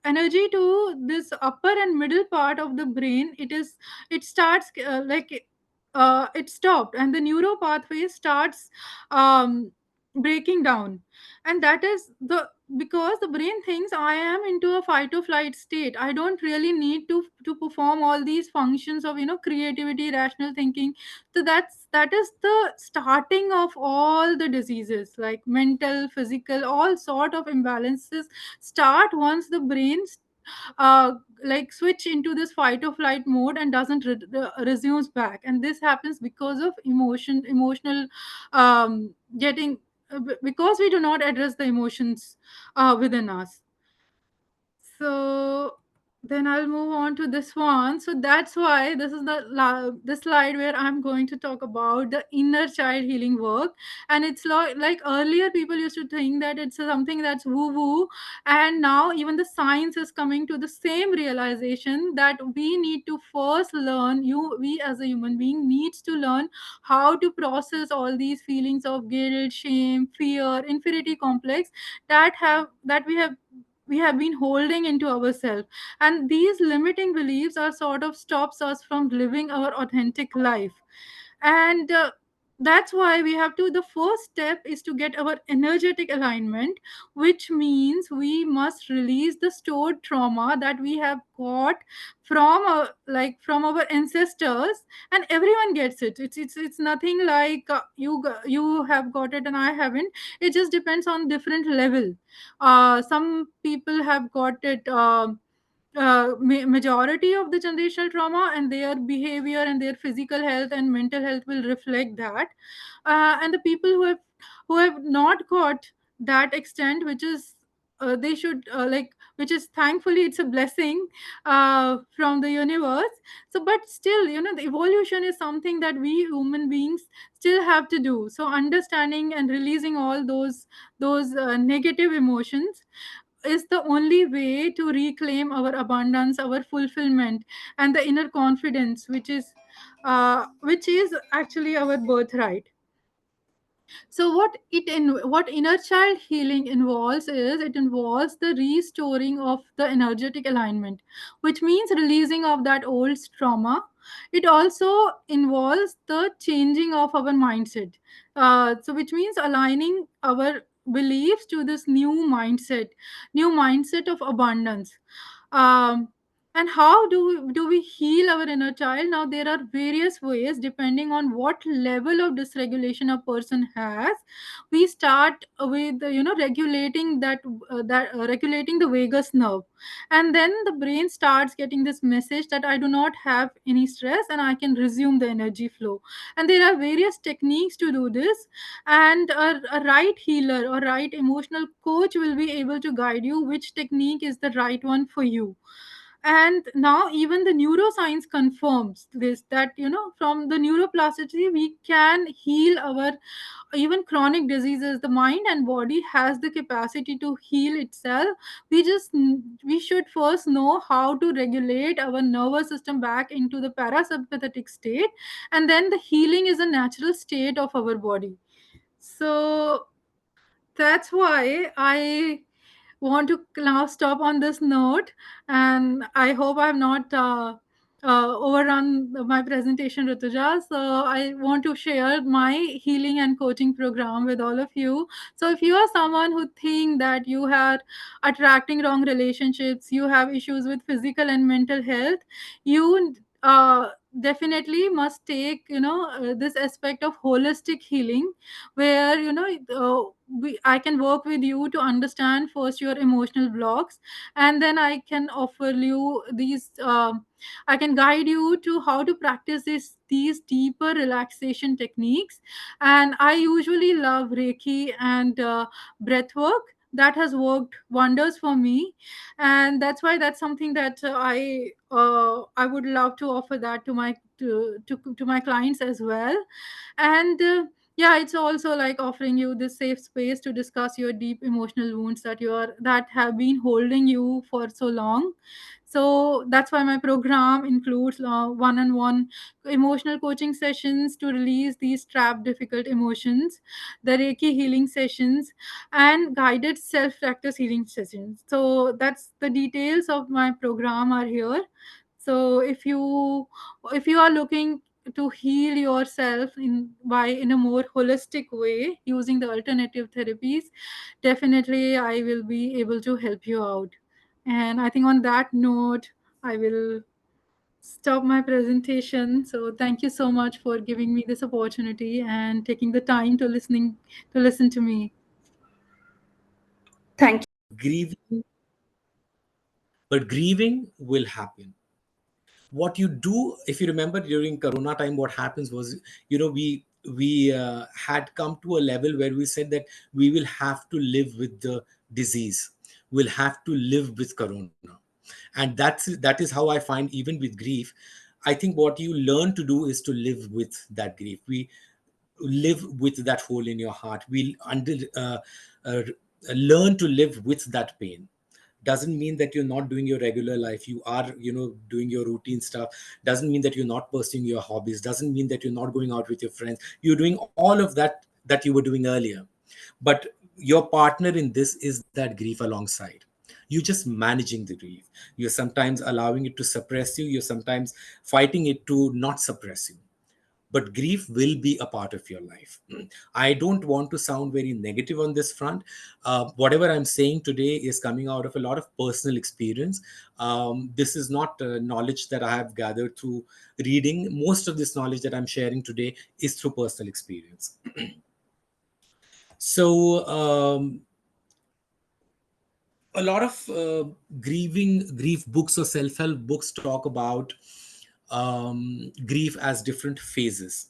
to this upper and middle part of the brain, it starts it stopped, and the neuro pathway starts um, breaking down. And that is the because the brain thinks I am into a fight or flight state, I don't really need to perform all these functions of creativity, rational thinking. So that is the starting of all the diseases, like mental, physical, all sort of imbalances start once the brain uh, like switch into this fight or flight mode and doesn't resumes back. And this happens because of emotional getting because we do not address the emotions within us. So then I'll move on to this one. So that's why this is the slide where I'm going to talk about the inner child healing work. And it's like earlier people used to think that it's something that's woo woo, and now even the science is coming to the same realization that we need to first learn, we as a human being needs to learn how to process all these feelings of guilt, shame, fear, inferiority complex that we have been holding into ourselves. And these limiting beliefs are sort of stops us from living our authentic life. And That's why we have to, the first step is to get our energetic alignment, which means we must release the stored trauma that we have got from like from our ancestors. And everyone gets it. It's nothing like you have got it and I haven't. It just depends on different level. Some people have got it, majority of the generational trauma, and their behavior and their physical health and mental health will reflect that. And the people who have not got that extent, which is they should which is thankfully it's a blessing from the universe. So but still, the evolution is something that we human beings still have to do. So understanding and releasing all those negative emotions is the only way to reclaim our abundance, our fulfillment, and the inner confidence, which is actually our birthright. So what inner child healing involves is, it involves the restoring of the energetic alignment, which means releasing of that old trauma. It also involves the changing of our mindset, so which means aligning our beliefs to this new mindset of abundance. um, and how do we heal our inner child? Now there are various ways depending on what level of dysregulation a person has. We start with regulating regulating the vagus nerve, and then the brain starts getting this message that I do not have any stress and I can resume the energy flow. And there are various techniques to do this, and a right healer or right emotional coach will be able to guide you which technique is the right one for you. And now even the neuroscience confirms this, that from the neuroplasticity we can heal our even chronic diseases. The mind and body has the capacity to heal itself. We should first know how to regulate our nervous system back into the parasympathetic state, and then the healing is a natural state of our body. So that's why I want to now stop on this note, and I hope I've not overrun my presentation, Rutuja. So I want to share my healing and coaching program with all of you. So if you are someone who think that you are attracting wrong relationships, you have issues with physical and mental health, you definitely must take this aspect of holistic healing, where I can work with you to understand first your emotional blocks, and then I can offer you these. I can guide you to how to practice these deeper relaxation techniques. And I usually love Reiki and breath work. That has worked wonders for me, and that's something that I would love to offer that to my clients as well. And yeah, it's also like offering you this safe space to discuss your deep emotional wounds that have been holding you for so long. So that's why my program includes one-on-one emotional coaching sessions to release these trapped difficult emotions, the Reiki healing sessions, and guided self practice healing sessions. So that's the details of my program are here. So if you are looking to heal yourself in a more holistic way using the alternative therapies, definitely I will be able to help you out. And I think on that note, I will stop my presentation. So thank you so much for giving me this opportunity and taking the time to listen to me. Thank Grieving, but grieving will happen. What you do, if you remember during Corona time, what happens was, we had come to a level where we said that we will have to live with the disease, we'll have to live with Corona. And that is how I find, even with grief, I think what you learn to do is to live with that grief. We live with that hole in your heart. Uh, learn to live with that pain. Doesn't mean that you're not doing your regular life. You are, doing your routine stuff. Doesn't mean that you're not pursuing your hobbies. Doesn't mean that you're not going out with your friends. You're doing all of that you were doing earlier. But your partner in this is that grief alongside. You're just managing the grief. You're sometimes allowing it to suppress you. You're sometimes fighting it to not suppress you. but grief will be a part of your life. I don't want to sound very negative on this front. Whatever I'm saying today is coming out of a lot of personal experience. This is not knowledge that I have gathered through reading. Most of this knowledge that I'm sharing today is through personal experience. So, a lot of grief books or self-help books talk about grief as different phases.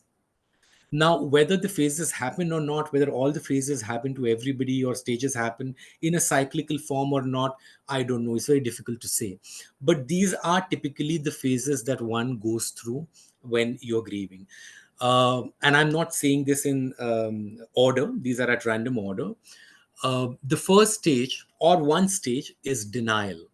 Now, whether the phases happen or not, whether all the phases happen to everybody or stages happen in a cyclical form or not, I don't know. It's very difficult to say. But these are typically the phases that one goes through when you're grieving. And I'm not saying this in order, these are at random order. The first stage or one stage is denial,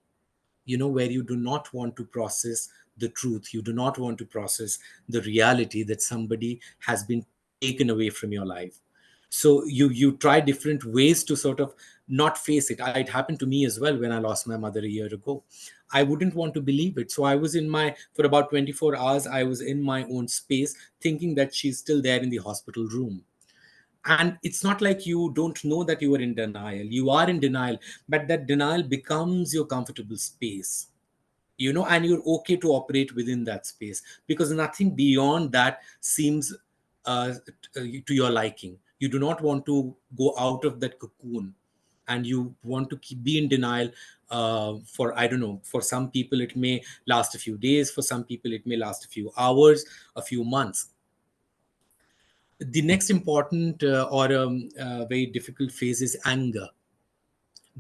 where you do not want to process the truth. You do not want to process the reality that somebody has been taken away from your life. So you try different ways to sort of not face it. It happened to me as well when I lost my mother a year ago. I wouldn't want to believe it. So I was for about 24 hours, I was in my own space thinking that she's still there in the hospital room. And it's not like you don't know that you are in denial. You are in denial, but that denial becomes your comfortable space, and you're okay to operate within that space because nothing beyond that seems to your liking. You do not want to go out of that cocoon, and you want to be in denial for, I don't know, for some people it may last a few days, for some people it may last a few hours, a few months. The next important or very difficult phase is anger.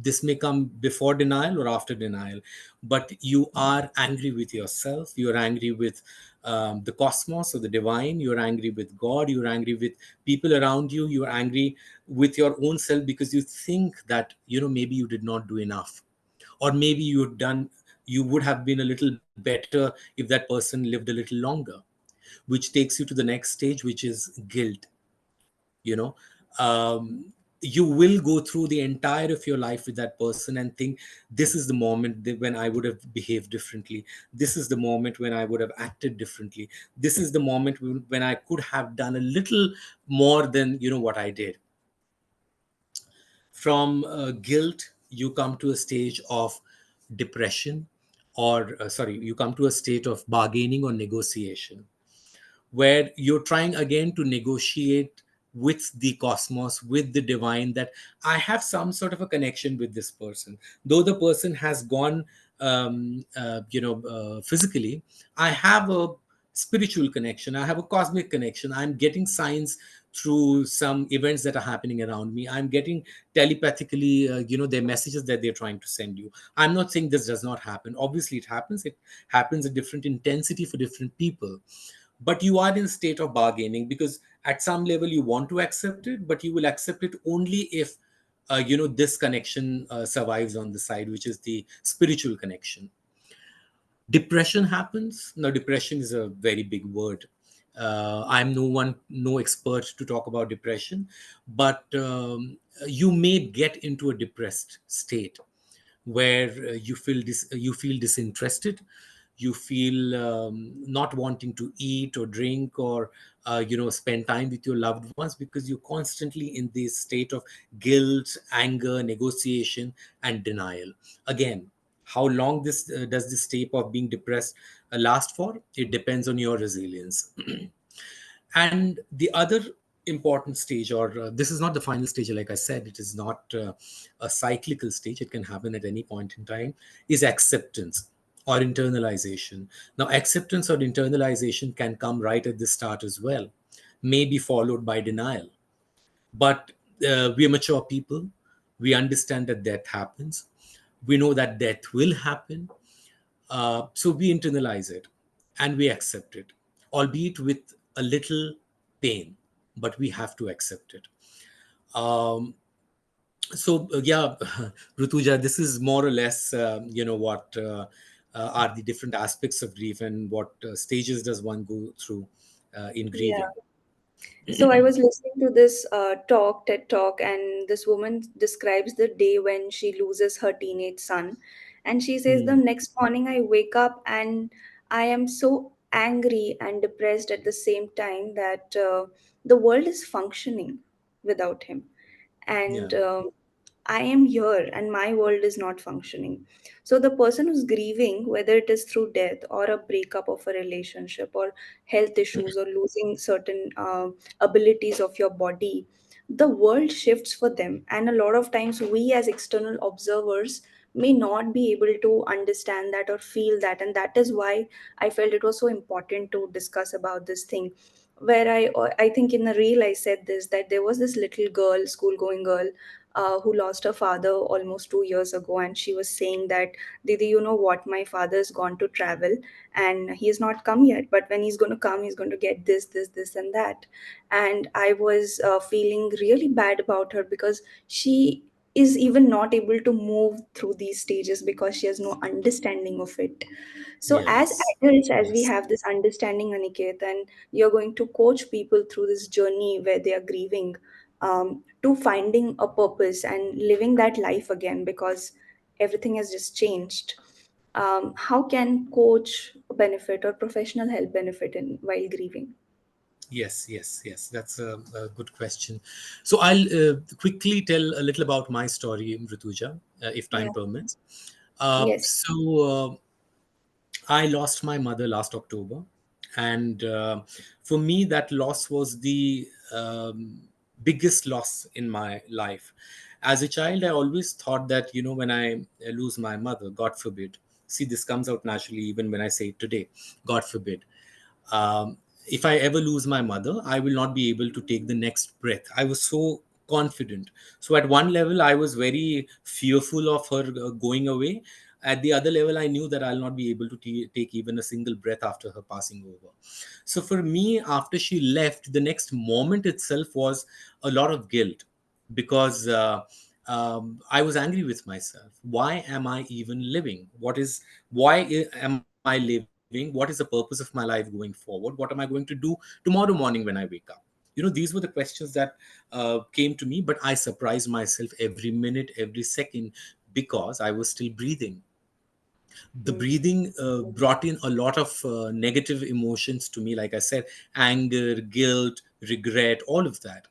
This may come before denial or after denial, but you are angry with yourself. You're angry with the cosmos or the divine. You're angry with God. You're angry with people around you. You're angry with your own self because you think that, maybe you did not do enough, or maybe you would have been a little better if that person lived a little longer, which takes you to the next stage, which is guilt. you know um, you will go through the entire of your life with that person and think, this is the moment when I would have behaved differently. This is the moment when I would have acted differently. This is the moment when I could have done a little more than what I did. From guilt, you come to a stage of depression, or sorry, you come to a state of bargaining or negotiation, where you're trying again to negotiate with the cosmos, with the divine, that I have some sort of a connection with this person. Though the person has gone physically, I have a spiritual connection. I have a cosmic connection. I'm getting signs through some events that are happening around me. I'm getting telepathically, their messages that they're trying to send you. I'm not saying this does not happen. Obviously, it happens. It happens at different intensity for different people, but you are in a state of bargaining because at some level you want to accept it, but you will accept it only if this connection survives on the side, which is the spiritual connection. Depression happens. Now, depression is a very big word. I'm no expert to talk about depression, but you may get into a depressed state where you feel disinterested. You feel not wanting to eat or drink or spend time with your loved ones, because you're constantly in this state of guilt, anger, negotiation, and denial. Again, how long this does this state of being depressed last for? It depends on your resilience. And the other important stage, or this is not the final stage, like I said, it is not a cyclical stage, it can happen at any point in time, is acceptance or internalization. Now, acceptance or internalization can come right at the start as well, may be followed by denial. But we are mature people. We understand that death happens. We know that death will happen. So we internalize it and we accept it, albeit with a little pain, but we have to accept it. Um, yeah, Rutuja, this is more or less, what are the different aspects of grief and what stages does one go through in Yeah. grieving. So I was listening to this TED talk, and this woman describes the day when she loses her teenage son. And she says, the Hmm. next morning I wake up and I am so angry and depressed at the same time that the world is functioning without him. And Yeah. I am here and my world is not functioning. So, the person who's grieving, whether it is through death or a breakup of a relationship or health issues or losing certain abilities of your body, the world shifts for them. And a lot of times, we as external observers may not be able to understand that or feel that. And that is why I felt it was so important to discuss about this thing. Where I think in a reel I said this, that there was this little girl, school going girl, who lost her father almost 2 years ago, and she was saying that, Didi, you know what? My father's gone to travel, and he has not come yet. But when he's going to come, he's going to get this, this, this, and that. And I was feeling really bad about her because she is even not able to move through these stages because she has no understanding of it. So, as Yes. adults, as we Yes. have this understanding, Aniket, and you're going to coach people through this journey where they are grieving, to finding a purpose and living that life again because everything has just changed. How can coach benefit or professional help benefit in while grieving? Yes, yes, yes. That's a good question. So I'll quickly tell a little about my story, Rutuja, if time Yeah. permits. Yes. I lost my mother last October, and for me, that loss was the biggest loss in my life. As a child, I always thought that, when I lose my mother, God forbid. See, this comes out naturally even when I say it today. God forbid. um, if I ever lose my mother, I will not be able to take the next breath. I was so confident. So at one level, I was very fearful of her going away. At the other level, I knew that I'll not be able to take even a single breath after her passing over. So for me, after she left, the next moment itself was a lot of guilt, because I was angry with myself. Why am I even living? Am I living? What is the purpose of my life going forward? What am I going to do tomorrow morning when I wake up? These were the questions that came to me, but I surprised myself every minute, every second, because I was still breathing. The Mm. breathing brought in a lot of negative emotions to me, like I said, anger, guilt, regret, all of that.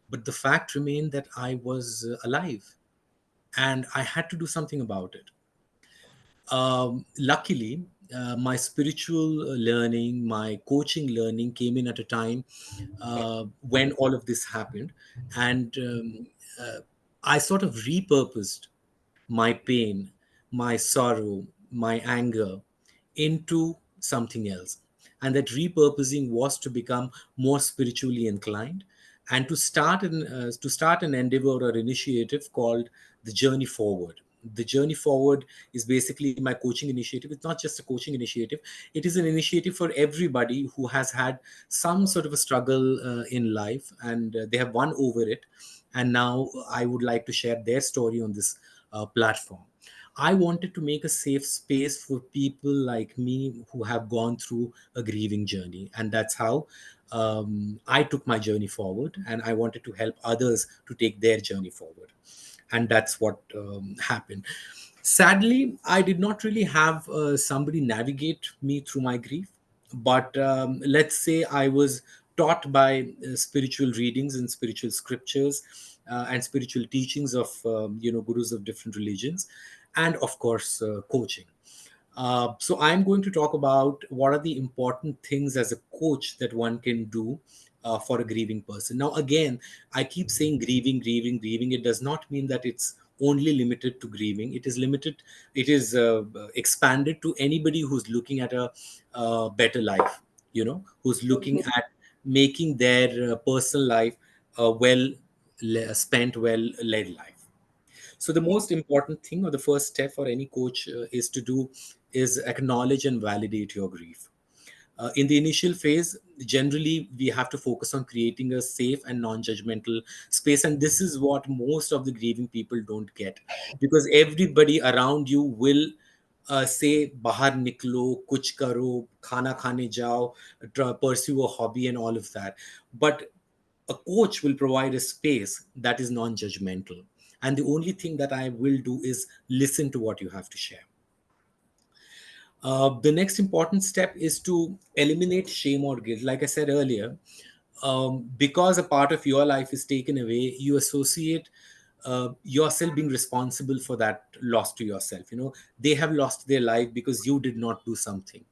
But the fact remained that I was alive, and I had to do something about it. Luckily, my spiritual learning, my coaching learning came in at a time when all of this happened. And uh, I sort of repurposed my pain, my sorrow, my anger into something else. And that repurposing was to become more spiritually inclined, and to start an endeavor or initiative called the Journey Forward. The Journey Forward is basically my coaching initiative. It's not just a coaching initiative, it is an initiative for everybody who has had some sort of a struggle in life, and they have won over it. And now I would like to share their story on this platform. I wanted to make a safe space for people like me who have gone through a grieving journey. And that's how I took my journey forward. And I wanted to help others to take their journey forward. And that's what happened. Sadly, I did not really have somebody navigate me through my grief. But let's say I was taught by spiritual readings and spiritual scriptures and spiritual teachings of gurus of different religions, and of course coaching. So I'm going to talk about what are the important things as a coach that one can do for a grieving person. Now, again, I keep saying grieving, grieving, grieving. It does not mean that it's only limited to grieving. It is limited. It is expanded to anybody who's looking at a better life. Who's looking Mhm. at making their personal life a spent, well led life. So the Yeah. most important thing, or the first step for any coach, is to do is acknowledge and validate your grief. In the initial phase, generally we have to focus on creating a safe and non-judgmental space, and this is what most of the grieving people don't get, because everybody around you will say bahar niklo, kuch karo, khana khane jao, pursue a hobby and all of that. But a coach will provide a space that is non-judgmental, and the only thing that I will do is listen to what you have to share. The next important step is to eliminate shame or guilt. Like I said earlier, because a part of your life is taken away, you associate yourself being responsible for that loss to yourself. They have lost their life because you did not do something.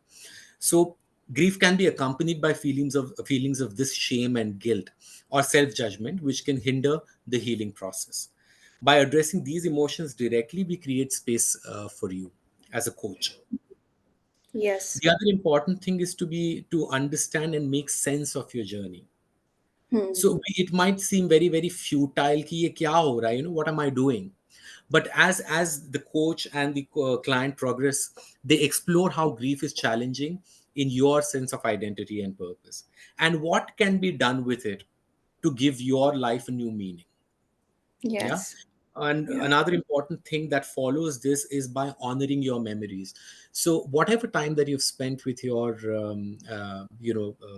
So grief can be accompanied by feelings of this shame and guilt or self judgment, which can hinder the healing process. By addressing these emotions directly, we create space for you as a coach. Yes. The other important thing is to understand and make sense of your journey. Hmm. So it might seem very very futile कि ये क्या हो रहा है, what am I doing? But as the coach and the client progress, they explore how grief is challenging in your sense of identity and purpose, and what can be done with it to give your life a new meaning. Yeah. Yes. And Yeah. another important thing that follows this is by honoring your memories. So whatever time that you've spent with your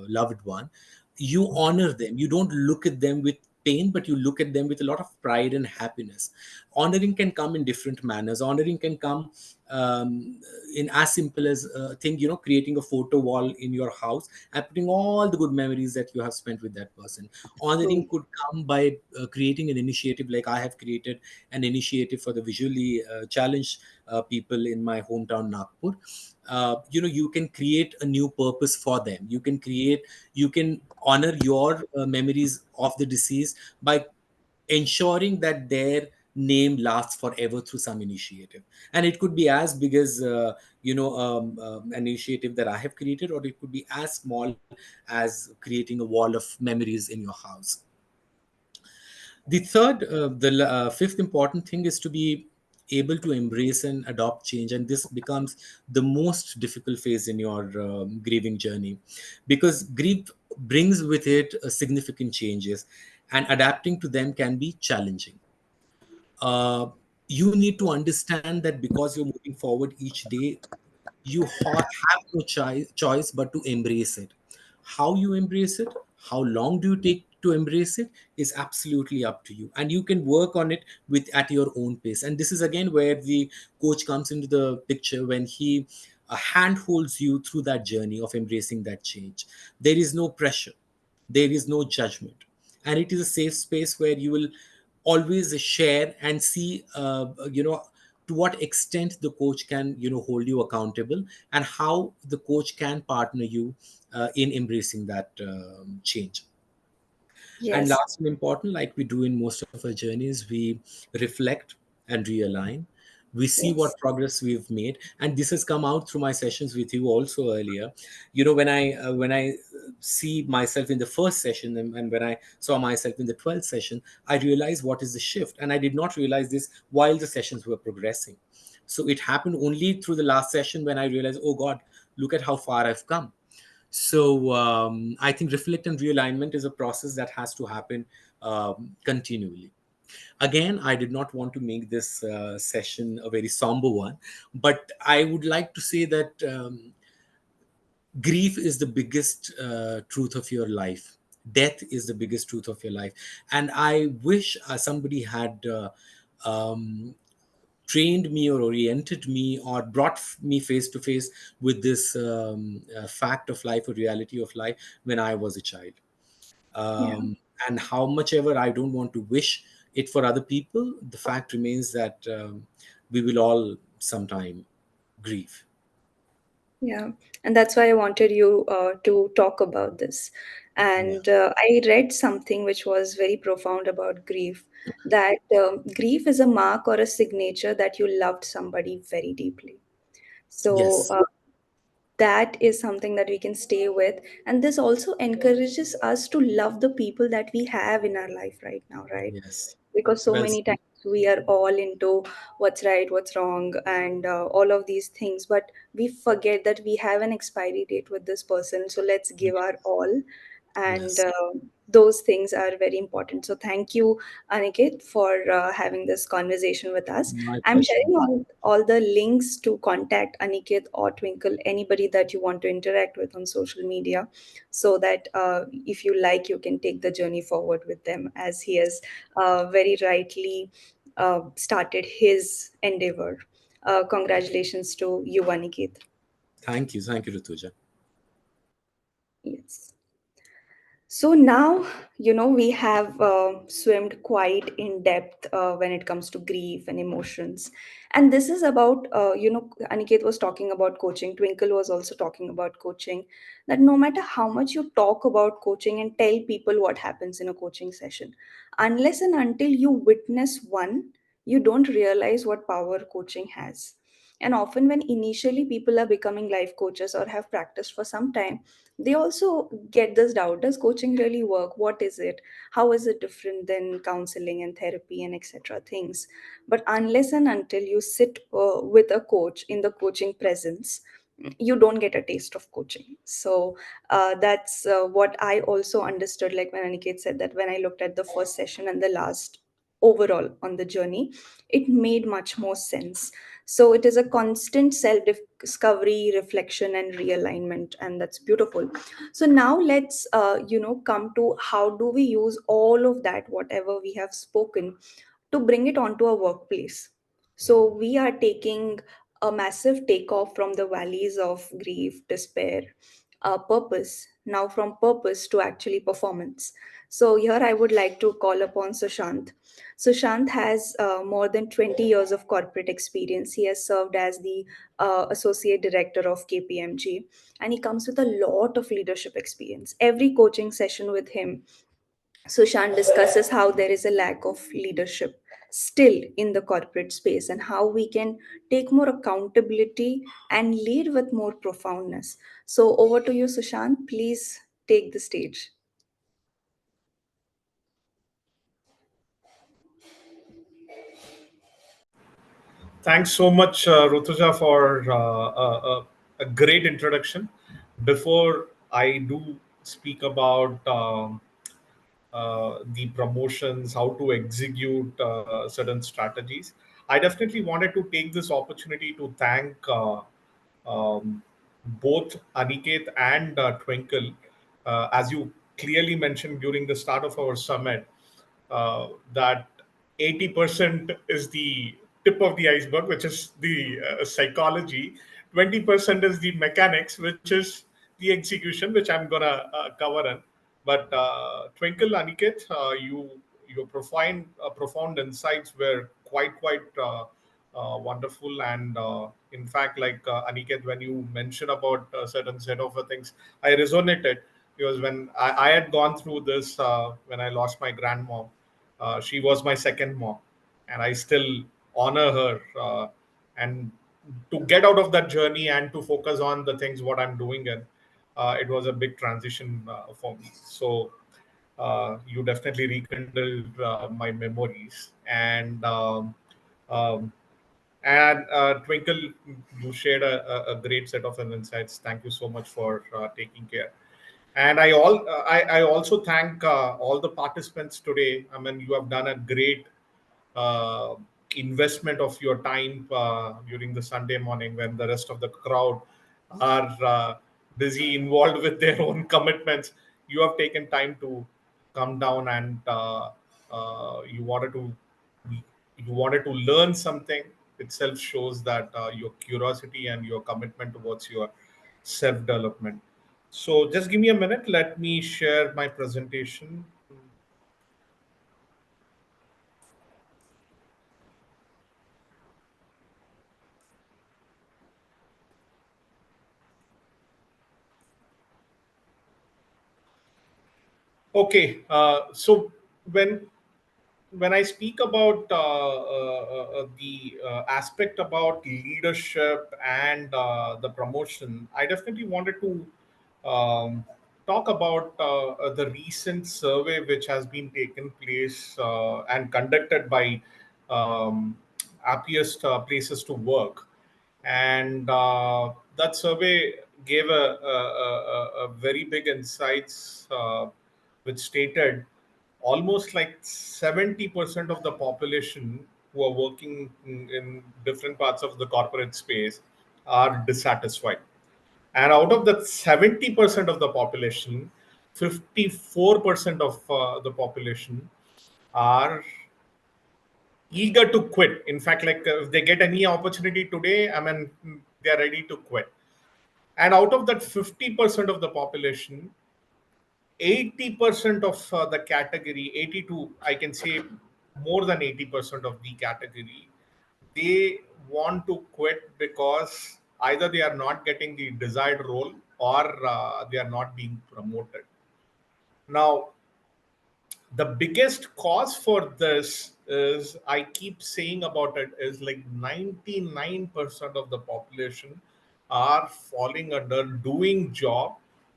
loved one, you honor them. You don't look at them with pain, but you look at them with a lot of pride and happiness. Honoring can come in different manners. Honoring can come in as simple as think, creating a photo wall in your house and putting all the good memories that you have spent with that person. Honoring True. could come by creating an initiative, like I have created an initiative for the visually challenged people in my hometown Nagpur. You can create a new purpose for them. You can honor your memories of the deceased by ensuring that their name lasts forever through some initiative. And it could be as big as an initiative that I have created, or it could be as small as creating a wall of memories in your house. The fifth important thing is to be able to embrace and adopt change, and this becomes the most difficult phase in your grieving journey, because grief brings with it significant changes, and adapting to them can be challenging. You need to understand that because you're moving forward each day, you have no choice but to embrace it. How you embrace it, how long do you take to embrace it, is absolutely up to you, and you can work on it with at your own pace. And this is again where the coach comes into the picture, when he hand holds you through that journey of embracing that change. There is no pressure, there is no judgment, and it is a safe space where you will always share and see to what extent the coach can hold you accountable, and how the coach can partner you in embracing that change. And Yes. last and important, like we do in most of our journeys, we reflect and realign. We see Yes. what progress we've made, and this has come out through my sessions with you also earlier. When I see myself in the first session, and when I saw myself in the 12th session, I realized what is the shift, and I did not realize this while the sessions were progressing. So it happened only through the last session when I realized, oh God, look at how far I've come. So I think reflect and realignment is a process that has to happen continually. Again, I did not want to make this session a very somber one, but I would like to say that grief is the biggest truth of your life. Death is the biggest truth of your life. And I wish somebody had trained me or oriented me or brought me face to face with this fact of life or reality of life when I was a child. Yeah. And how much ever I don't want to wish it for other people, the fact remains that we will all sometime grieve. Yeah, and that's why I wanted you to talk about this. Yeah. And I read something which was very profound about grief, that grief is a mark or a signature that you loved somebody very deeply. So Yes. that is something that we can stay with. And this also encourages us to love the people that we have in our life right now, right? Yes. Because so Well many said. times we are all into what's right, what's wrong, and all of these things, but we forget that we have an expiry date with this person, so let's give our all. And Yes. those things are very important. So thank you, Aniket, for having this conversation with us. My I'm pleasure. sharing all the links to contact Aniket or Twinkle, anybody that you want to interact with on social media, so that if you like, you can take the journey forward with them, as he has very rightly started his endeavor. Congratulations to you, Aniket. Thank you, Rutuja. Yes. So now, we have swimmed quite in depth when it comes to grief and emotions. And this is about, Aniket was talking about coaching, Twinkle was also talking about coaching, that no matter how much you talk about coaching and tell people what happens in a coaching session, unless and until you witness one, you don't realize what power coaching has. And often, when initially people are becoming life coaches or have practiced for some time, they also get this doubt: does coaching really work? What is it? How is it different than counseling and therapy and etc things? But unless and until you sit with a coach in the coaching presence, you don't get a taste of coaching. So that's what I also understood, like when Aniket said that, when I looked at the first session and the last overall on the journey, it made much more sense. So it is a constant self discovery, reflection, and realignment, and that's beautiful. So now let's come to how do we use all of that, whatever we have spoken, to bring it onto a workplace. So we are taking a massive takeoff from the valleys of grief, despair, purpose, now from purpose to actually performance. So here I would like to call upon Sushant. Sushant has more than 20 years of corporate experience. He has served as the associate director of KPMG, and he comes with a lot of leadership experience. Every coaching session with him, Sushant discusses how there is a lack of leadership still in the corporate space, and how we can take more accountability and lead with more profoundness. So, over to you, Sushant. Please take the stage. Thanks so much, Rutuja, for a great introduction. Before I do speak about the promotions, how to execute certain strategies, I definitely wanted to take this opportunity to thank um, both Aniket and Twinkle. As you clearly mentioned during the start of our summit, that 80% is the tip of the iceberg, which is the psychology. 20% is the mechanics, which is the execution, which I'm gonna cover in. But Twinkle, Aniket, your profound insights were quite wonderful, and in fact, like Aniket, when you mentioned about a certain set of things, I resonated, because when I had gone through this, when I lost my grandmom, she was my second mom, and I still honor her. And to get out of that journey and to focus on the things what I'm doing in, it was a big transition for me. So you definitely rekindled my memories. Um, and Twinkle, you shared a great set of insights. Thank you so much for taking care. And I also thank all the participants today. I mean, you have done a great uh, investment of your time during the Sunday morning when the rest of the crowd are busy involved with their own commitments. You have taken time to come down, and uh, you wanted to you wanted to learn something. Itself shows that your curiosity and your commitment towards your self development. So just give me a minute. Let me share my presentation. Okay. So when when I speak about the aspect about leadership and the promotion, I definitely wanted to talk about the recent survey which has been taken place and conducted by um, happiest places to work, and that survey gave a very big insights, which stated almost like 70% of the population who are working in different parts of the corporate space are dissatisfied. And out of that 70% of the population, 54% of the population are eager to quit. In fact, like if they get any opportunity today, I mean, they are ready to quit. And out of that 50% of the population, 80% of the category, 82, I can say more than 80% of the category, they want to quit because either they are not getting the desired role or they are not being promoted. Now, the biggest cause for this is, I keep saying about it, is like 99% of the population are falling under doing job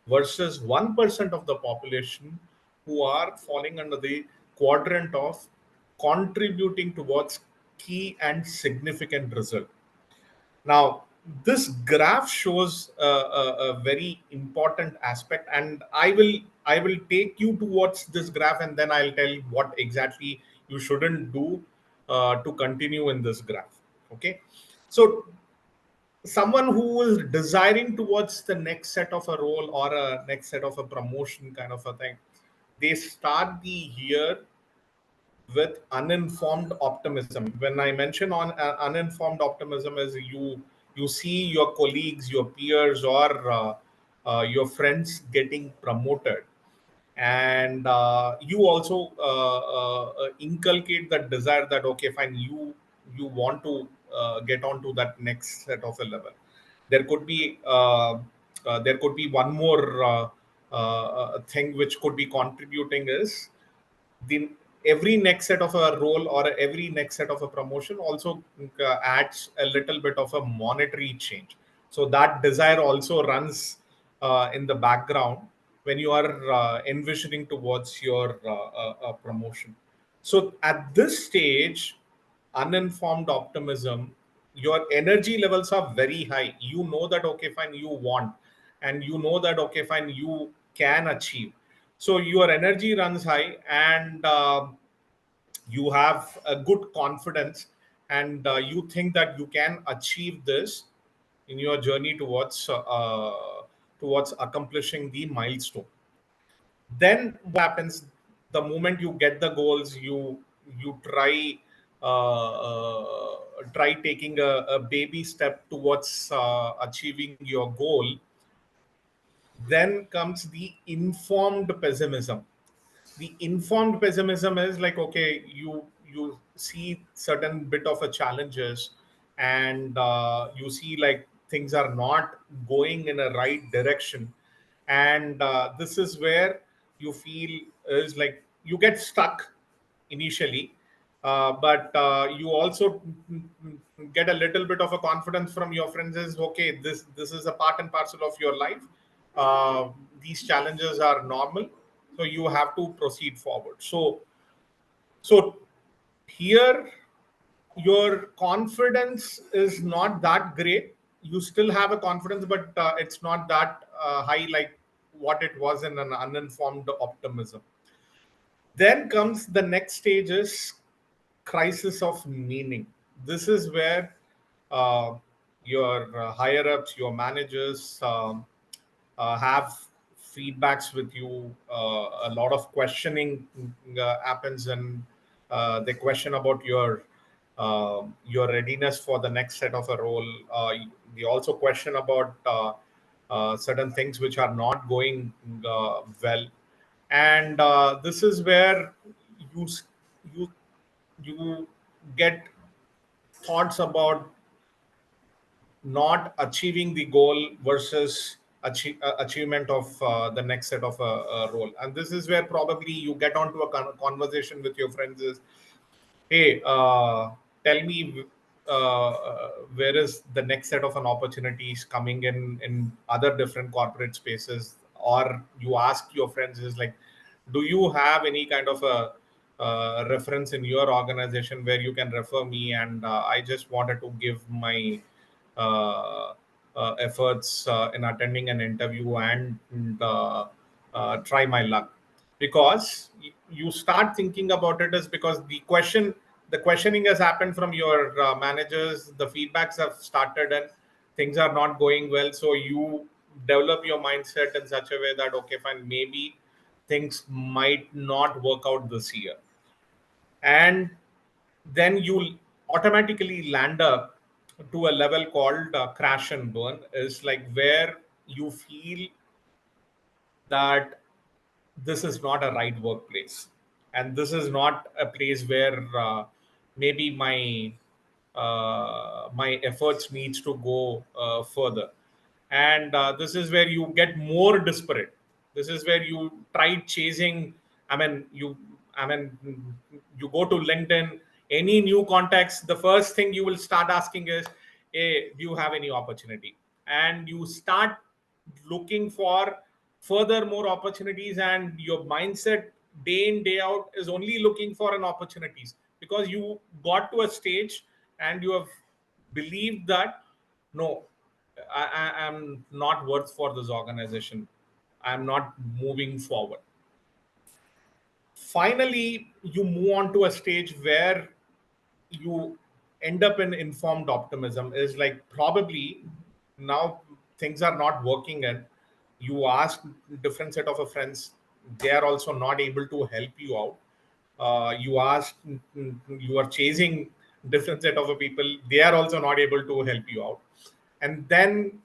versus 1% of the population who are falling under the quadrant of contributing towards key and significant result. Now, this graph shows a very important aspect, and I will take you towards this graph, and then I'll tell you what exactly you shouldn't do to continue in this graph. Okay, so someone who is desiring towards the next set of a role or a next set of a promotion kind of a thing, they start the year with uninformed optimism. When I mention on uninformed optimism, is you see your colleagues, your peers, or your friends getting promoted, and you also inculcate that desire that okay, fine, you want to get on to that next set of a level. There could be there could be one more thing which could be contributing is the every next set of a role or every next set of a promotion also adds a little bit of a monetary change. So that desire also runs in the background when you are envisioning towards your promotion. So at this stage, uninformed optimism, your energy levels are very high. You know that okay, fine, you want, and you know that okay, fine, you can achieve. So your energy runs high, and you have a good confidence, and you think that you can achieve this in your journey towards accomplishing the milestone. Then what happens the moment you get the goals, you try taking a baby step towards achieving your goal. Then comes the informed pessimism. The informed pessimism is like okay, you see certain bit of a challenges, and you see like things are not going in a right direction, and this is where you feel is like you get stuck initially, but you also get a little bit of a confidence from your friends is okay, this is a part and parcel of your life. uh, these challenges are normal, so you have to proceed forward. So here your confidence is not that great. You still have a confidence, but it's not that high like what it was in an uninformed optimism. Then comes the next stage is crisis of meaning. This is where uh, your higher ups, your managers have feedbacks with you. A lot of questioning happens, and they question about your readiness for the next set of a role. They also question about certain things which are not going well, and this is where you you you get thoughts about not achieving the goal versus achievement of the next set of a role. And this is where probably you get onto a conversation with your friends is, hey, tell me where is the next set of an opportunities coming in other different corporate spaces, or you ask your friends is like, do you have any kind of a reference in your organization where you can refer me, and I just wanted to give my uh, efforts in attending an interview and try my luck. Because you start thinking about it is because the questioning has happened from your managers, the feedbacks have started, and things are not going well, so you develop your mindset in such a way that okay, fine, maybe things might not work out this year. And then you automatically land up to a level called crash and burn, is like where you feel that this is not a right workplace, and this is not a place where maybe my efforts needs to go further. And this is where you get more desperate. This is where you try chasing. I mean, you go to LinkedIn, any new contacts, the first thing you will start asking is, hey, do you have any opportunity? And you start looking for further more opportunities, and your mindset day in day out is only looking for an opportunities, because you got to a stage and you have believed that, no, I'm not worth for this organization, I'm not moving forward. Finally you move on to a stage where you end up in informed optimism. Is like, probably now things are not working, and you ask different set of a friends, they are also not able to help you out. You ask, you are chasing different set of a people, they are also not able to help you out. And then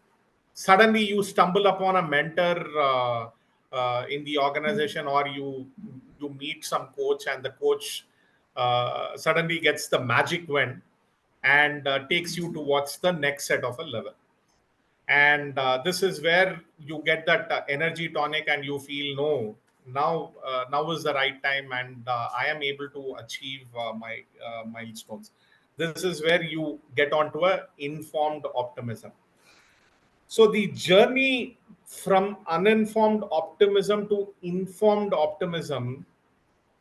suddenly you stumble upon a mentor in the organization, or you meet some coach, and the coach suddenly gets the magic wand and takes you towards the next set of a level. And this is where you get that energy tonic, and you feel, no, now is the right time, and I am able to achieve my milestones. This is where you get onto a informed optimism. So the journey from uninformed optimism to informed optimism,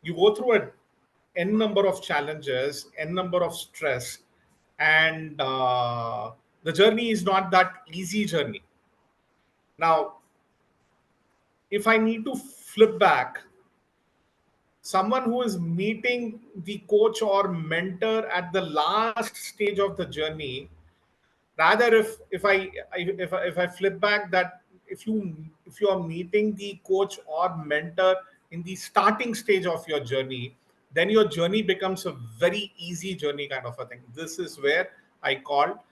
you go through a n number of challenges, n number of stress, and the journey is not that easy journey. Now, if I need to flip back, someone who is meeting the coach or mentor at the last stage of the journey, rather, if I flip back, that if you are meeting the coach or mentor in the starting stage of your journey, then your journey becomes a very easy journey kind of a thing. This is where I call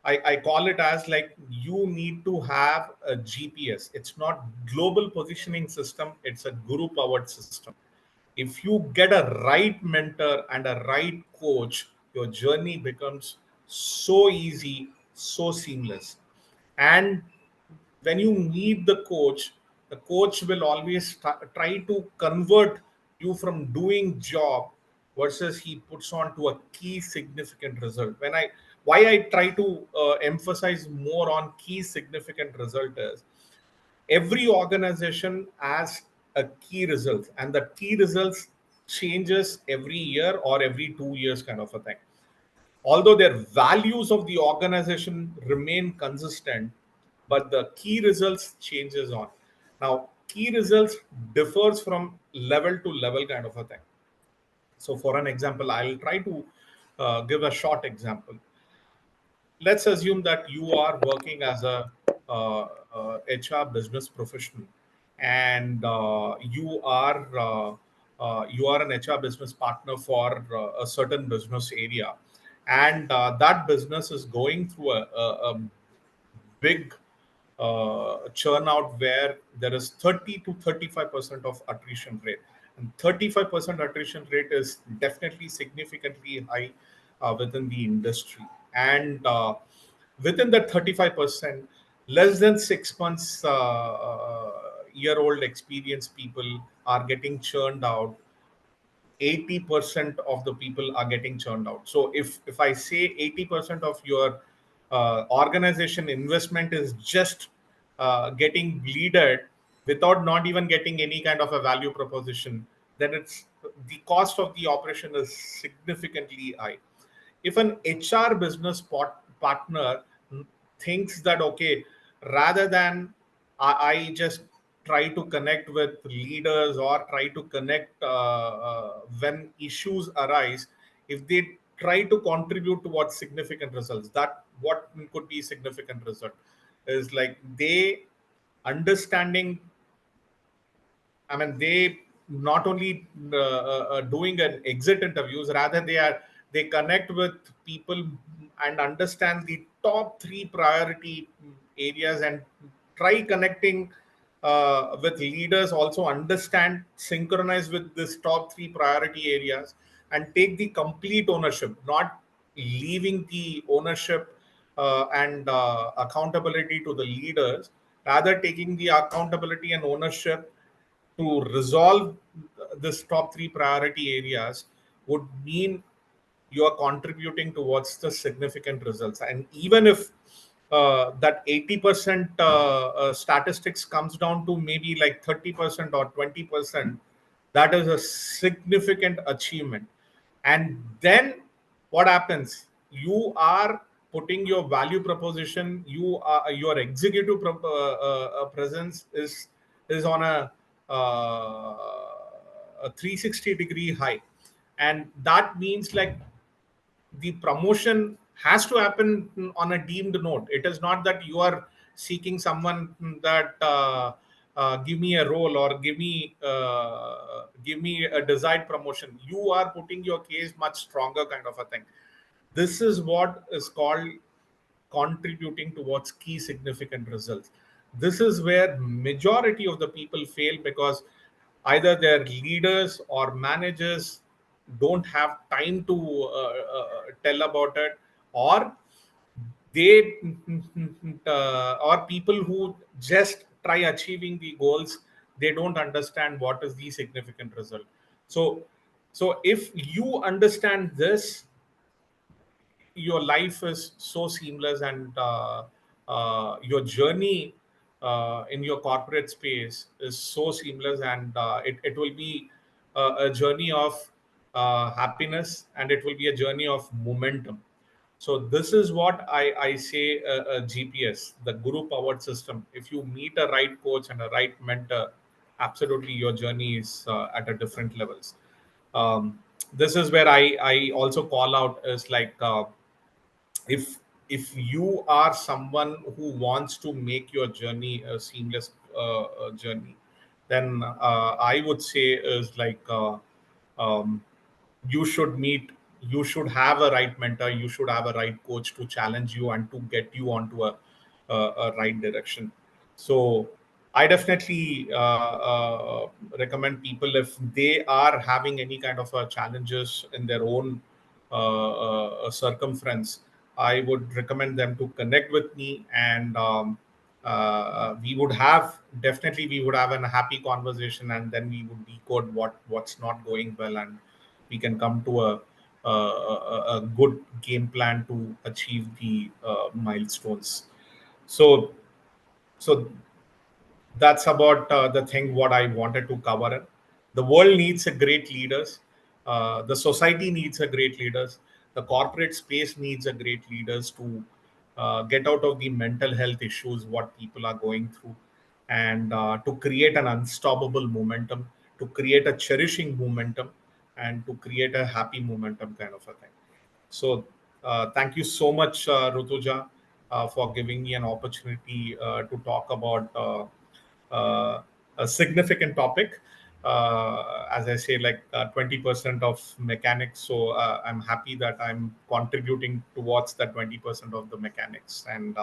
it as like, you need to have a GPS. It's not global positioning system, it's a guru powered system. If you get a right mentor and a right coach, your journey becomes so easy, so seamless. And when you meet the coach will always try to convert you from doing job, versus he puts on to a key significant result. Why I try to emphasize more on key significant result is, every organization has a key result, and the key results changes every year or every 2 years kind of a thing. Although their values of the organization remain consistent, but the key results changes on. Now key results differs from level to level kind of a thing. So for an example, I'll try to give a short example. Let's assume that you are working as a HR business professional, and you are an HR business partner for a certain business area, and that business is going through a big churn out, where there is 30 to 35% of attrition rate, and 35% attrition rate is definitely significantly high within the industry. And within that 35%, less than 6 months year old experienced people are getting churned out. 80% of the people are getting churned out. So if I say 80% of your organization investment is just getting bleeded without not even getting any kind of a value proposition, then it's the cost of the operation is significantly high. If an HR business partner thinks that, okay, rather than I just try to connect with leaders or try to connect when issues arise, if they try to contribute towards significant results, that what could be significant result is like, they understanding, I mean, they not only doing an exit interviews, rather they connect with people and understand the top three priority areas, and try connecting with leaders, also understand, synchronize with this top three priority areas, and take the complete ownership, not leaving the ownership and accountability to the leaders, rather taking the accountability and ownership to resolve this top three priority areas would mean you are contributing towards the significant results. And even if that 80% statistics comes down to maybe like 30% or 20%, that is a significant achievement. And then what happens? You are putting your value proposition, your executive presence is on a 360-degree high, and that means like the promotion has to happen on a deemed note. It is not that you are seeking someone that give me a role or give me a desired promotion. You are putting your case much stronger, kind of a thing. This is what is called contributing towards key significant results. This is where majority of the people fail, because either their leaders or managers don't have time to tell about it, or they or people who just try achieving the goals, they don't understand what is the significant result. So if you understand this, your life is so seamless, and your journey in your corporate space is so seamless, and it will be a journey of happiness, and it will be a journey of momentum. So this is what I say, a GPS, the guru powered system. If you meet a right coach and a right mentor, absolutely your journey is at a different levels. This is where I also call out is like, if you are someone who wants to make your journey a seamless journey, then I would say is like, um, you should meet, you should have a right mentor, you should have a right coach to challenge you and to get you onto a right direction. So I definitely recommend people, if they are having any kind of challenges in their own circumference, I would recommend them to connect with me, and we would have, definitely we would have a happy conversation, and then we would decode what's not going well, and we can come to a good game plan to achieve the milestones. So so that's about the thing what I wanted to cover. The world needs a great leaders. The society needs a great leaders. The corporate space needs a great leaders to get out of the mental health issues what people are going through, and to create an unstoppable momentum, to create a cherishing momentum, and to create a happy momentum, kind of a thing. So, thank you so much, Rutuja, for giving me an opportunity to talk about a significant topic. As I say, like 20% of mechanics. So, I'm happy that I'm contributing towards that 20% of the mechanics. And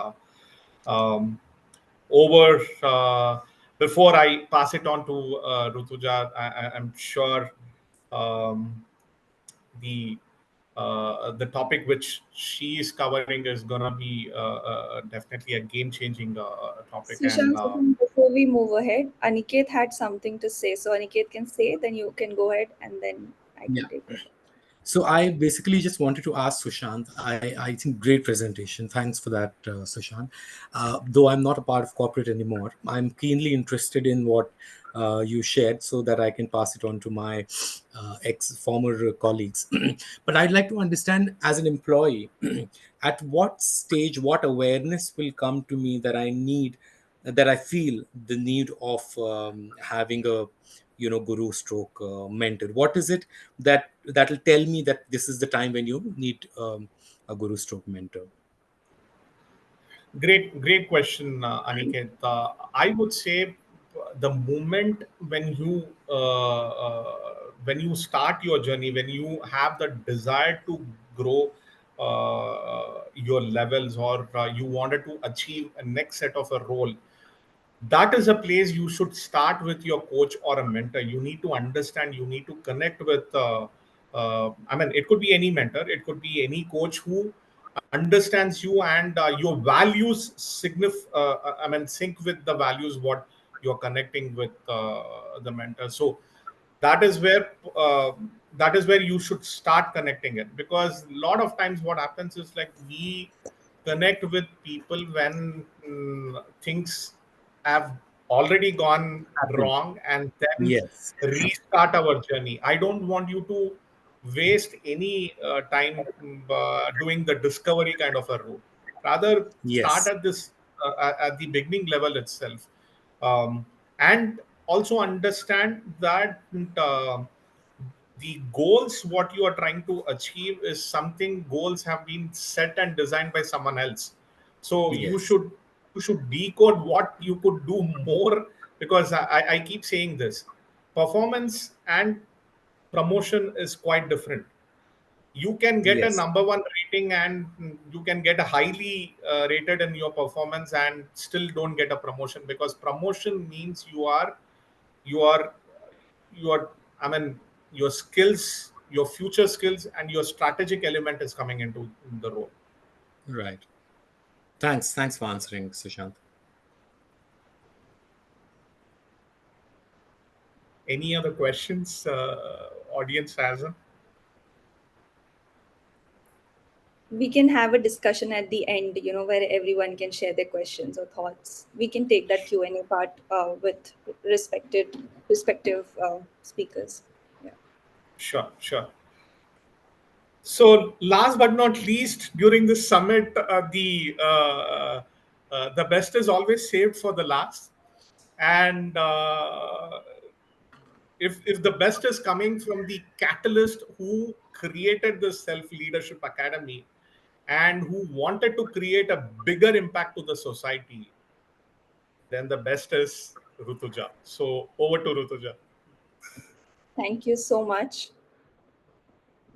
um, over before I pass it on to Rutuja, I'm sure um, the the topic which she is covering is gonna be definitely a game-changing topic. And Sushant, before we move ahead, Aniket had something to say. So Aniket can say, then you can go ahead, and then I Yeah. can take over. So I basically just wanted to ask Sushant. I think great presentation. Thanks for that, Sushant. Though I'm not a part of corporate anymore, I'm keenly interested in what you shared, so that I can pass it on to my ex former colleagues. But I'd like to understand, as an employee, at what stage, what awareness will come to me that I need, that I feel the need of having a guru stroke mentor. What is it that'll tell me that this is the time when you need a guru stroke mentor? great question, Aniket. I would say the moment when you start your journey, when you have the desire to grow your levels, or you wanted to achieve a next set of a role, that is a place you should start with your coach or a mentor. You need to understand, you need to connect with I mean, it could be any mentor, it could be any coach who understands you, and your values I mean, sync with the values what you're connecting with the mentor. So that is where you should start connecting it, because a lot of times what happens is like we connect with people when things have already gone Happened. wrong, and then Yes. restart our journey. I don't want you to waste any time doing the discovery kind of a route. Rather, start Yes. at this at the beginning level itself, um, and also understand that the goals what you are trying to achieve is something, goals have been set and designed by someone else. So Yes. you should decode what you could do more, because I keep saying this: performance and promotion is quite different. You can get a Yes. number one rating, and you can get a highly rated in your performance and still don't get a promotion, because promotion means you are you are I mean, your skills, your future skills, and your strategic element is coming into the role. Right. Thanks. Thanks for answering, Sushant. Any other questions audience has? We can have a discussion at the end, where everyone can share their questions or thoughts. We can take that Q&A part with respective speakers. Yeah. Sure, sure. So, last but not least, during this summit, the best is always saved for the last. And if the best is coming from the catalyst who created the Self Leadership Academy and who wanted to create a bigger impact to the society, then the best is Rutuja. So, over to Rutuja. Thank you so much.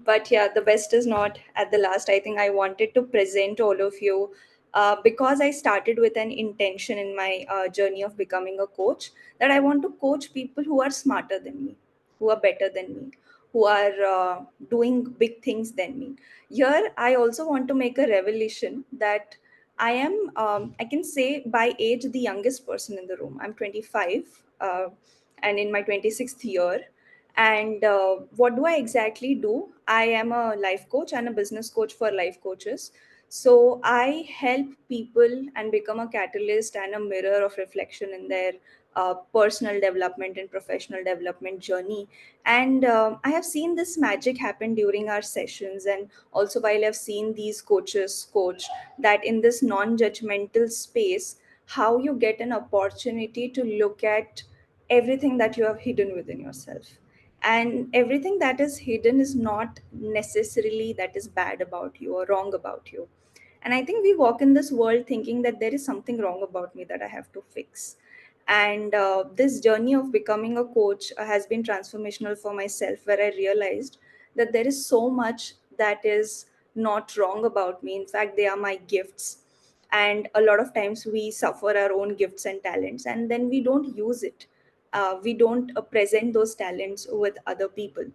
But yeah, the best is not at the last. I think I wanted to present all of you because I started with an intention in my journey of becoming a coach, that I want to coach people who are smarter than me, who are better than me, who are doing big things than me. Here I also want to make a revelation that I am, I can say, by age the youngest person in the room. I'm 25 and in my 26th year. And what do I exactly do? I am a life coach and a business coach for life coaches. So I help people and become a catalyst and a mirror of reflection in their personal development and professional development journey. And I have seen this magic happen during our sessions. And also, while I've seen these coaches coach, that in this non judgmental space, how you get an opportunity to look at everything that you have hidden within yourself, and everything that is hidden is not necessarily that is bad about you or wrong about you. And I think we walk in this world thinking that there is something wrong about me that I have to fix. And this journey of becoming a coach has been transformational for myself, where I realized that there is so much that is not wrong about me. In fact, they are my gifts. And a lot of times we suffer our own gifts and talents, and then we don't use it. We don't present those talents with other people.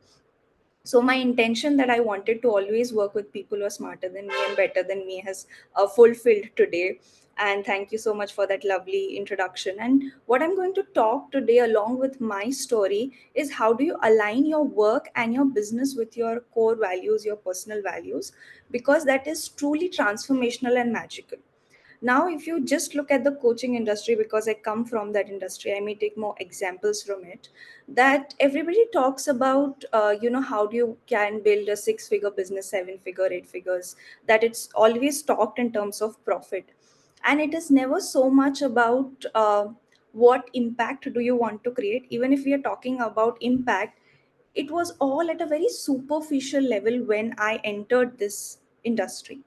So my intention that I wanted to always work with people who are smarter than me and better than me has fulfilled today. And thank you so much for that lovely introduction. And what I'm going to talk today along with my story is, how do you align your work and your business with your core values, your personal values, because that is truly transformational and magical. Now, if you just look at the coaching industry, because I come from that industry, I may take more examples from it. That everybody talks about, how do you can build a six-figure business, seven-figure, eight figures. That it's always talked in terms of profit, and it is never so much about what impact do you want to create. Even if we are talking about impact, it was all at a very superficial level when I entered this industry.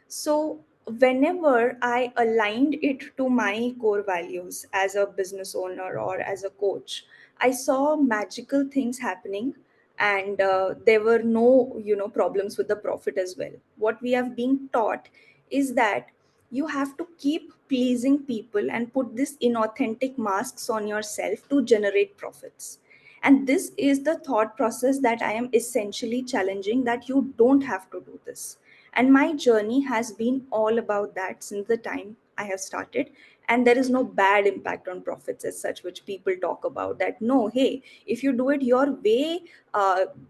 So, whenever I aligned it to my core values as a business owner or as a coach, I saw magical things happening, and there were no, problems with the profit as well. What we have been taught is that You have to keep pleasing people and put this inauthentic masks on yourself to generate profits. And this is the thought process that I am essentially challenging, that you don't have to do this. And my journey has been all about that since the time I have started. And there is no bad impact on profits as such, which people talk about, that no, hey, if you do it your way,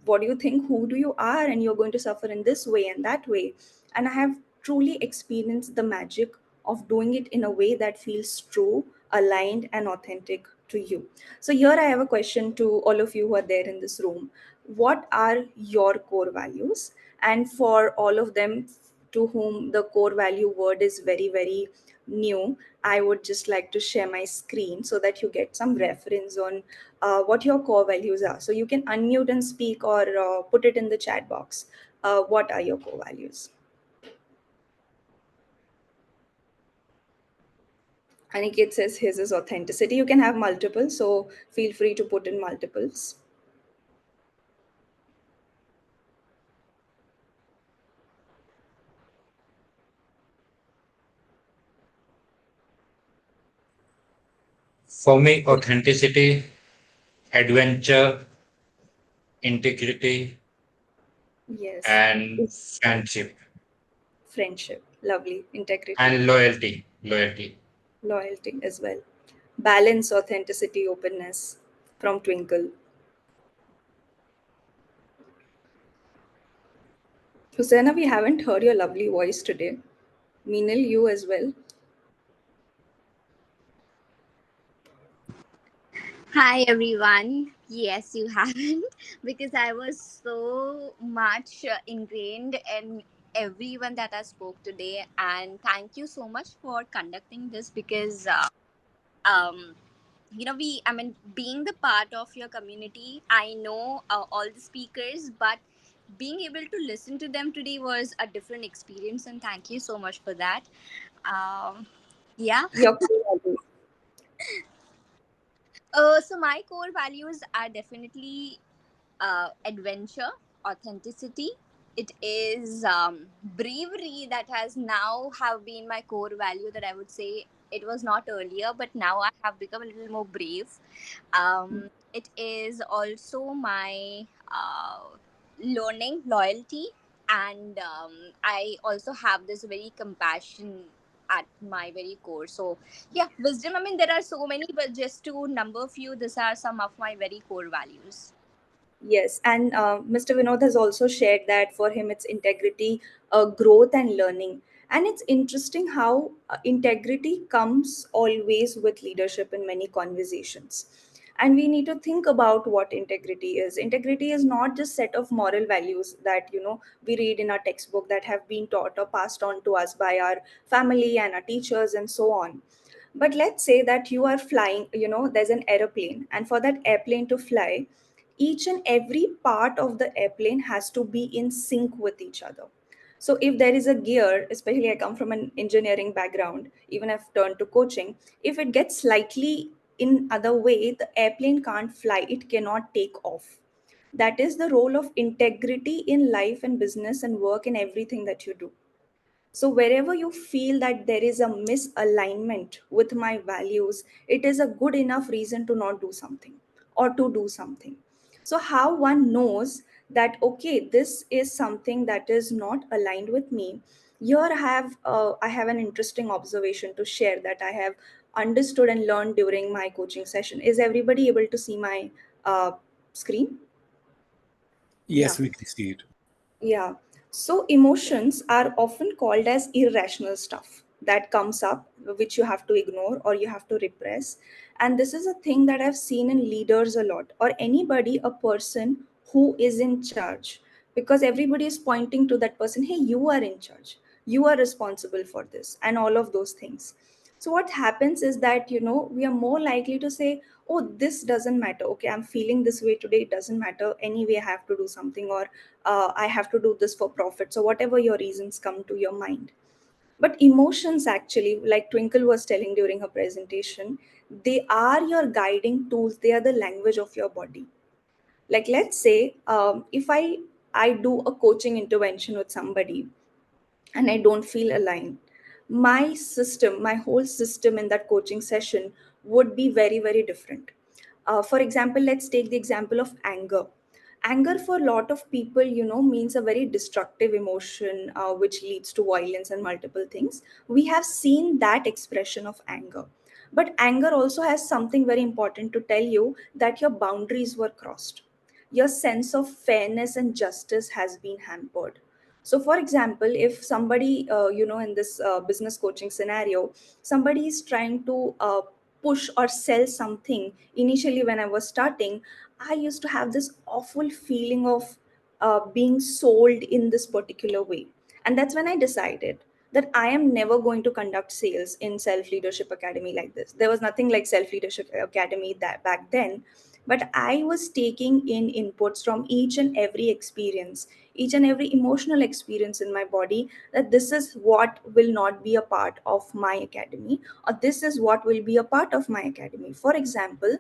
what do you think, who do you are, and you're going to suffer in this way and that way. And I have truly experienced the magic of doing it in a way that feels true, aligned, and authentic to you. So, here I have a question to all of you who are there in this room. What are your core values? And for all of them to whom the core value word is very, very new, I would just like to share my screen so that you get some reference on what your core values are. So, you can unmute and speak, or put it in the chat box. What are your core values? Aniket says his is authenticity. You can have multiple, so feel free to put in multiples. For me, authenticity, adventure, integrity, Yes. and friendship, Friendship. Lovely. Integrity. and loyalty. Loyalty. Loyalty as well. Balance, authenticity, openness from Twinkle. Hussaina, we haven't heard your lovely voice today. Meenal, you as well. Hi everyone. Yes, you haven't because I was so much ingrained in everyone that I spoke today, and thank you so much for conducting this because um I mean, being the part of your community, I know all the speakers, but being able to listen to them today was a different experience, and thank you so much for that. Um, yeah. Your core values. So my core values are definitely adventure, authenticity. It is bravery that has now have been my core value, that I would say it was not earlier, but now I have become a little more brave. It is also my learning, loyalty, and I also have this very compassion at my very core. So yeah, wisdom. I mean, there are so many, but just to number a few, these are some of my very core values. Yes, and Mr. Vinod has also shared that for him it's integrity, growth, and learning. And it's interesting how integrity comes always with leadership in many conversations. And we need to think about what integrity is. Integrity is not just set of moral values that we read in our textbook, that have been taught or passed on to us by our family and our teachers and so on. But let's say that you are flying, there's an aeroplane, and for that airplane to fly, each and every part of the airplane has to be in sync with each other. So if there is a gear, especially I come from an engineering background, even I've turned to coaching, if it gets slightly in other way, the airplane can't fly, it cannot take off. That is the role of integrity in life and business and work and everything that you do. So, wherever you feel that there is a misalignment with my values, it is a good enough reason to not do something or to do something. So, how one knows that, okay, this is something that is not aligned with me? Here, I have an interesting observation to share that I have understood and learned during my coaching session. Is everybody able to see my screen? Yeah. Yes, we can see it. Yeah. So emotions are often called as irrational stuff that comes up, which you have to ignore or you have to repress. And this is a thing that I've seen in leaders a lot, or anybody, a person who is in charge, because everybody is pointing to that person, hey, you are in charge, you are responsible for this, and all of those things. So what happens is that, we are more likely to say, oh, this doesn't matter. Okay, I'm feeling this way today. It doesn't matter. Anyway, I have to do something, or I have to do this for profit. So, whatever your reasons come to your mind. But emotions, actually, like Twinkle was telling during her presentation, they are your guiding tools. They are the language of your body. Like, let's say, if I do a coaching intervention with somebody and I don't feel aligned, my system, my whole system in that coaching session would be very, very different. For example, let's take the example of anger. Anger for a lot of people, means a very destructive emotion, which leads to violence and multiple things. We have seen that expression of anger. But anger also has something very important to tell you, that your boundaries were crossed. Your sense of fairness and justice has been hampered. So for example, if somebody, in this business coaching scenario, somebody is trying to push or sell something. Initially when I was starting, I used to have this awful feeling of being sold in this particular way. And that's when I decided that I am never going to conduct sales in Self Leadership Academy like this. There was nothing like Self Leadership Academy that back then, but I was taking in inputs from each and every experience, each and every emotional experience in my body, that this is what will not be a part of my academy, or this is what will be a part of my academy. For example,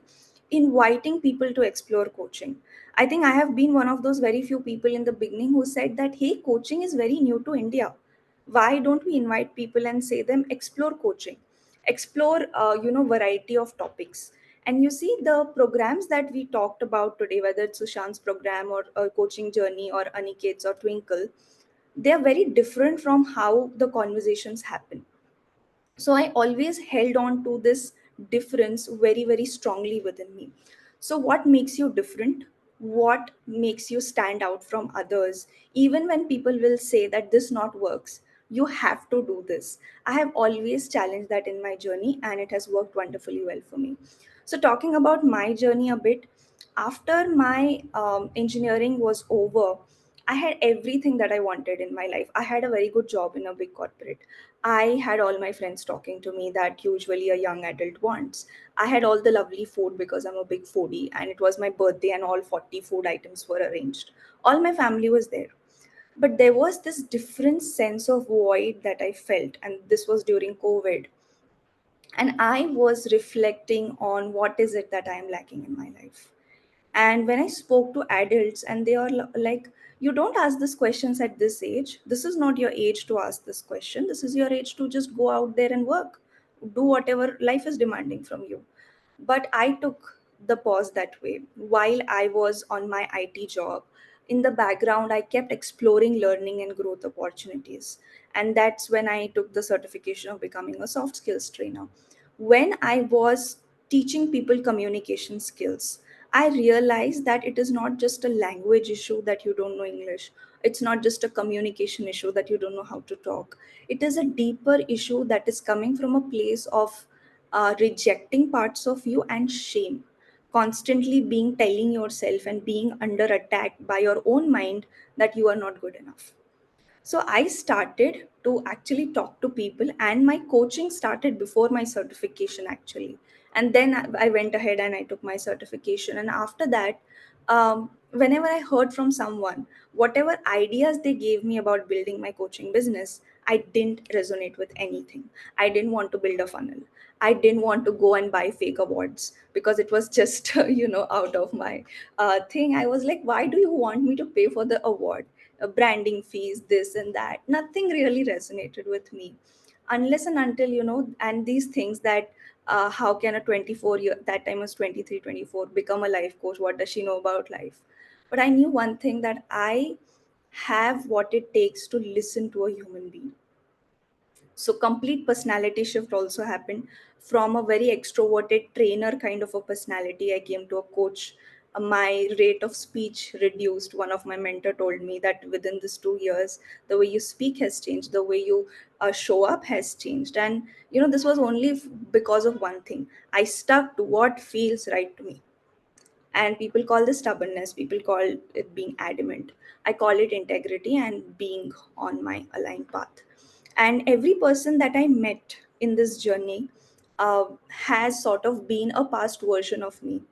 inviting people to explore coaching. I think I have been one of those very few people in the beginning who said that, hey, coaching is very new to India. Why don't we invite people and say them explore coaching, explore variety of topics. And you see, the programs that we talked about today, whether it's Sushanth's program or a coaching journey or Aniket's or Twinkle, they are very different from how the conversations happen. So I always held on to this difference very, very strongly within me. So what makes you different? What makes you stand out from others? Even when people will say that this not works, you have to do this. I have always challenged that in my journey, and it has worked wonderfully well for me. So talking about my journey a bit, after my engineering was over, I had everything that I wanted in my life. I had a very good job in a big corporate. I had all my friends talking to me that usually a young adult wants. I had all the lovely food because I'm a big foodie, and it was my birthday and all 40 food items were arranged. All my family was there. But there was this different sense of void that I felt, and this was during COVID. And I was reflecting on what is it that I am lacking in my life. And when I spoke to adults, and they are like, you don't ask these questions at this age. This is not your age to ask this question. This is your age to just go out there and work, do whatever life is demanding from you. But I took the pause that way. While I was on my IT job, in the background, I kept exploring learning and growth opportunities. And that's when I took the certification of becoming a soft skills trainer. When I was teaching people communication skills, I realized that it is not just a language issue that you don't know English. It's not just a communication issue that you don't know how to talk. It is a deeper issue that is coming from a place of rejecting parts of you and shame, constantly being telling yourself and being under attack by your own mind that you are not good enough. So I started to actually talk to people, and my coaching started before my certification actually. And then I went ahead and I took my certification. And after that, whenever I heard from someone, whatever ideas they gave me about building my coaching business, I didn't resonate with anything. I didn't want to build a funnel. I didn't want to go and buy fake awards because it was just, out of my thing. I was like, why do you want me to pay for the award? Branding fees, this and that, nothing really resonated with me, unless and until, and these things that how can a 24-year, that time was 23, 24, become a life coach? What does she know about life? But I knew one thing, that I have what it takes to listen to a human being. So complete personality shift also happened. From a very extroverted trainer kind of a personality, I came to a coach. My rate of speech reduced. One of my mentor told me that within this 2 years, the way you speak has changed, the way you show up has changed. And this was only because of one thing. I stuck to what feels right to me. And people call this stubbornness, people call it being adamant. I call it integrity and being on my aligned path. And every person that I met in this journey has sort of been a past version of me.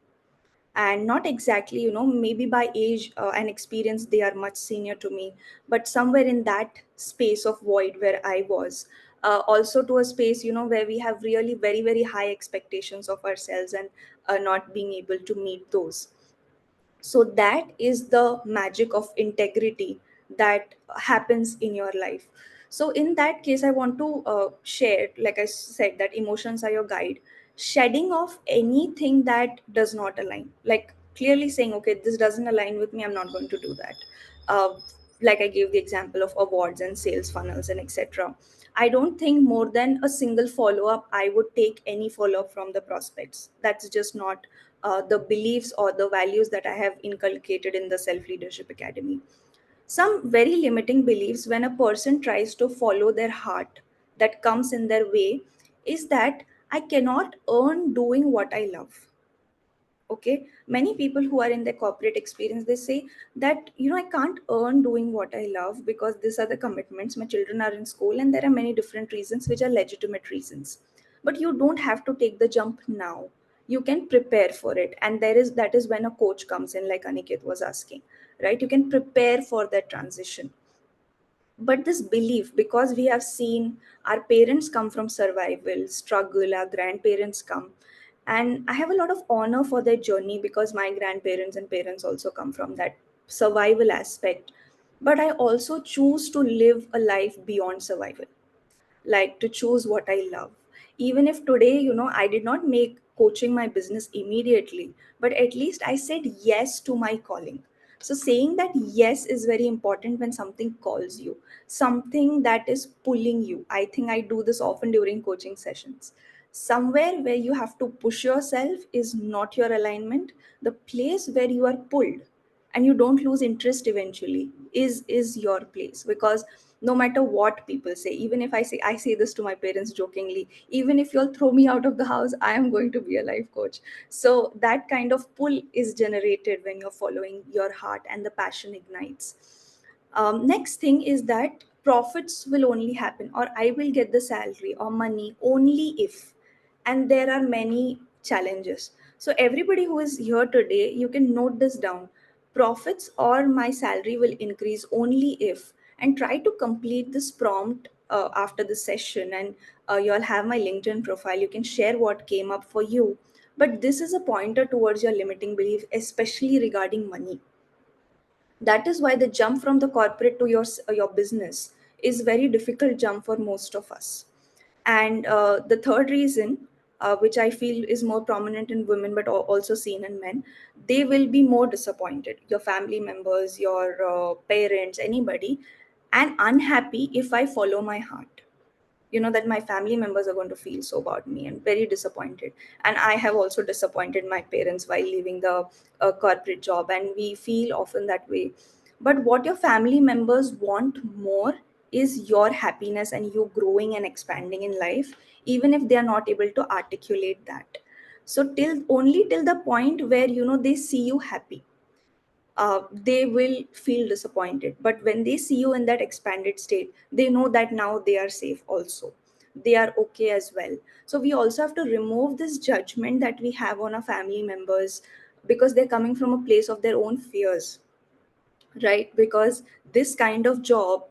And not exactly, maybe by age and experience they are much senior to me, but somewhere in that space of void where I was, also to a space, where we have really very, very high expectations of ourselves, and not being able to meet those. So that is the magic of integrity that happens in your life. So in that case, I want to share, like I said, that emotions are your guide. Shedding off anything that does not align, like clearly saying, okay, this doesn't align with me, I'm not going to do that. uh, like I gave the example of awards and sales funnels and etc. I don't think more than a single follow up I would take any follow up from the prospects. That's just not the beliefs or the values that I have inculcated in the Self Leadership Academy. Some very limiting beliefs when a person tries to follow their heart that comes in their way is that I cannot earn doing what I love. Okay, many people who are in their corporate experience, they say that, I can't earn doing what I love because these are the commitments, my children are in school, and there are many different reasons which are legitimate reasons. But you don't have to take the jump now. You can prepare for it, and that is when a coach comes in, like Aniket was asking, right? You can prepare for that transition. But this belief, because we have seen our parents come from survival struggle, our grandparents come, and I have a lot of honor for their journey because my grandparents and parents also come from that survival aspect. But I also choose to live a life beyond survival, like to choose what I love. Even if today, I did not make coaching my business immediately, but at least I said yes to my calling. So saying that yes is very important when something calls you, something that is pulling you. I think I do this often during coaching sessions. Somewhere where you have to push yourself is not your alignment. The place where you are pulled and you don't lose interest eventually is your place. Because no matter what people say, even if I say this to my parents jokingly, even if you'll throw me out of the house, I am going to be a life coach. So that kind of pull is generated when you're following your heart and the passion ignites. Next thing is that profits will only happen, or I will get the salary or money only if, and there are many challenges. So everybody who is here today, you can note this down: profits or my salary will increase only if, and try to complete this prompt after the session. And you'll have my LinkedIn profile, you can share what came up for you. But this is a pointer towards your limiting belief, especially regarding money. That is why the jump from the corporate to your business is very difficult jump for most of us. And the third reason, which I feel is more prominent in women but also seen in men, they will be more disappointed, your family members, your parents, anybody, and unhappy if I follow my heart. That my family members are going to feel so about me and very disappointed. And I have also disappointed my parents while leaving the corporate job, and we feel often that way. But what your family members want more is your happiness and you growing and expanding in life, even if they are not able to articulate that. So till the point where they see you happy, they will feel disappointed. But when they see you in that expanded state, they know that now they are safe also. They are okay as well. So we also have to remove this judgment that we have on our family members, because they're coming from a place of their own fears, right? Because this kind of job,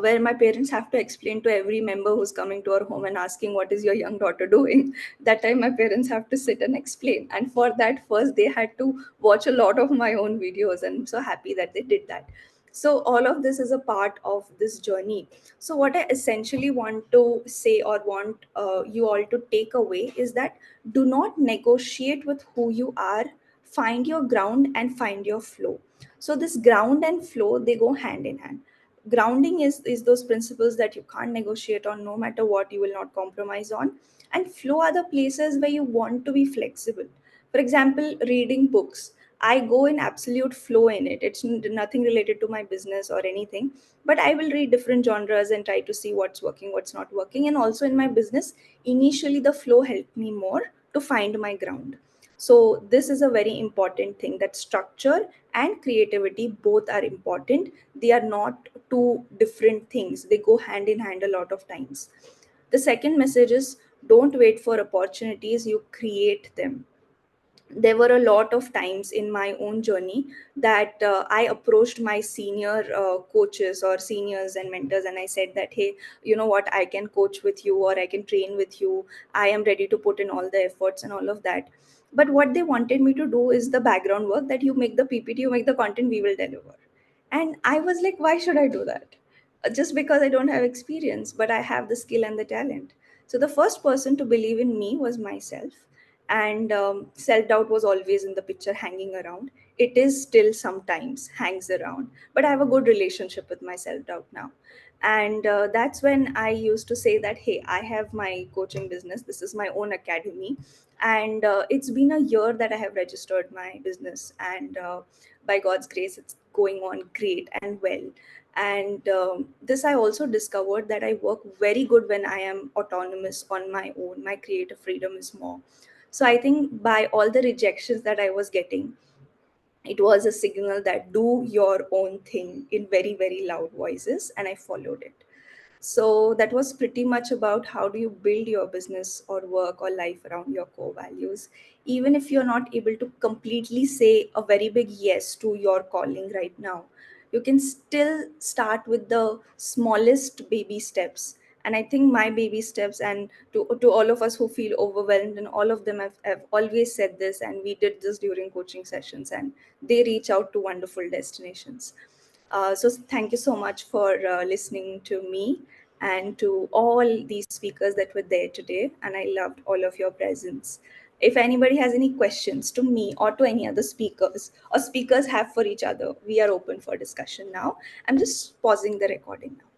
where my parents have to explain to every member who's coming to our home and asking what is your young daughter doing, that time my parents have to sit and explain. And for that, first they had to watch a lot of my own videos, and I'm so happy that they did that. So all of this is a part of this journey. So what I essentially want to say, or want you all to take away, is that do not negotiate with who you are. Find your ground and find your flow. So this ground and flow, they go hand in hand. Grounding is those principles that you can't negotiate on, no matter what, you will not compromise on. And flow are the places where you want to be flexible. For example, reading books, I go in absolute flow in it. It's nothing related to my business or anything, but I will read different genres and try to see what's working, what's not working. And also in my business, initially the flow helped me more to find my ground. So this is a very important thing, that structure and creativity both are important. They are not two different things, they go hand in hand a lot of times. The second message is, don't wait for opportunities, you create them. There were a lot of times in my own journey that I approached my senior coaches or seniors and mentors, and I said that, hey, you know what, I can coach with you or I can train with you. I am ready to put in all the efforts and all of that. But what they wanted me to do is the background work, that you make the PPT, you make the content, we will deliver. And I was like, why should I do that? just because I don't have experience, but I have the skill and the talent. So the first person to believe in me was myself. And self doubt was always in the picture, hanging around. It is still sometimes hangs around, but I have a good relationship with my self doubt now. And that's when I used to say that, hey, I have my coaching business. This is my own academy. And it's been a year that I have registered my business. And by God's grace, it's going on great and well. And this I also discovered that I work very good when I am autonomous on my own. My creative freedom is more. So I think by all the rejections that I was getting, it was a signal that do your own thing in very, very loud voices, and I followed it. So that was pretty much about how do you build your business or work or life around your core values. Even if you're not able to completely say a very big yes to your calling right now, you can still start with the smallest baby steps. And I think my baby steps, and to all of us who feel overwhelmed, and all of them have always said this, and we did this during coaching sessions, and they reach out to wonderful destinations. So thank you so much for listening to me and to all these speakers that were there today. And I loved all of your presence. If anybody has any questions to me or to any other speakers, or speakers have for each other, we are open for discussion now. I'm just pausing the recording now.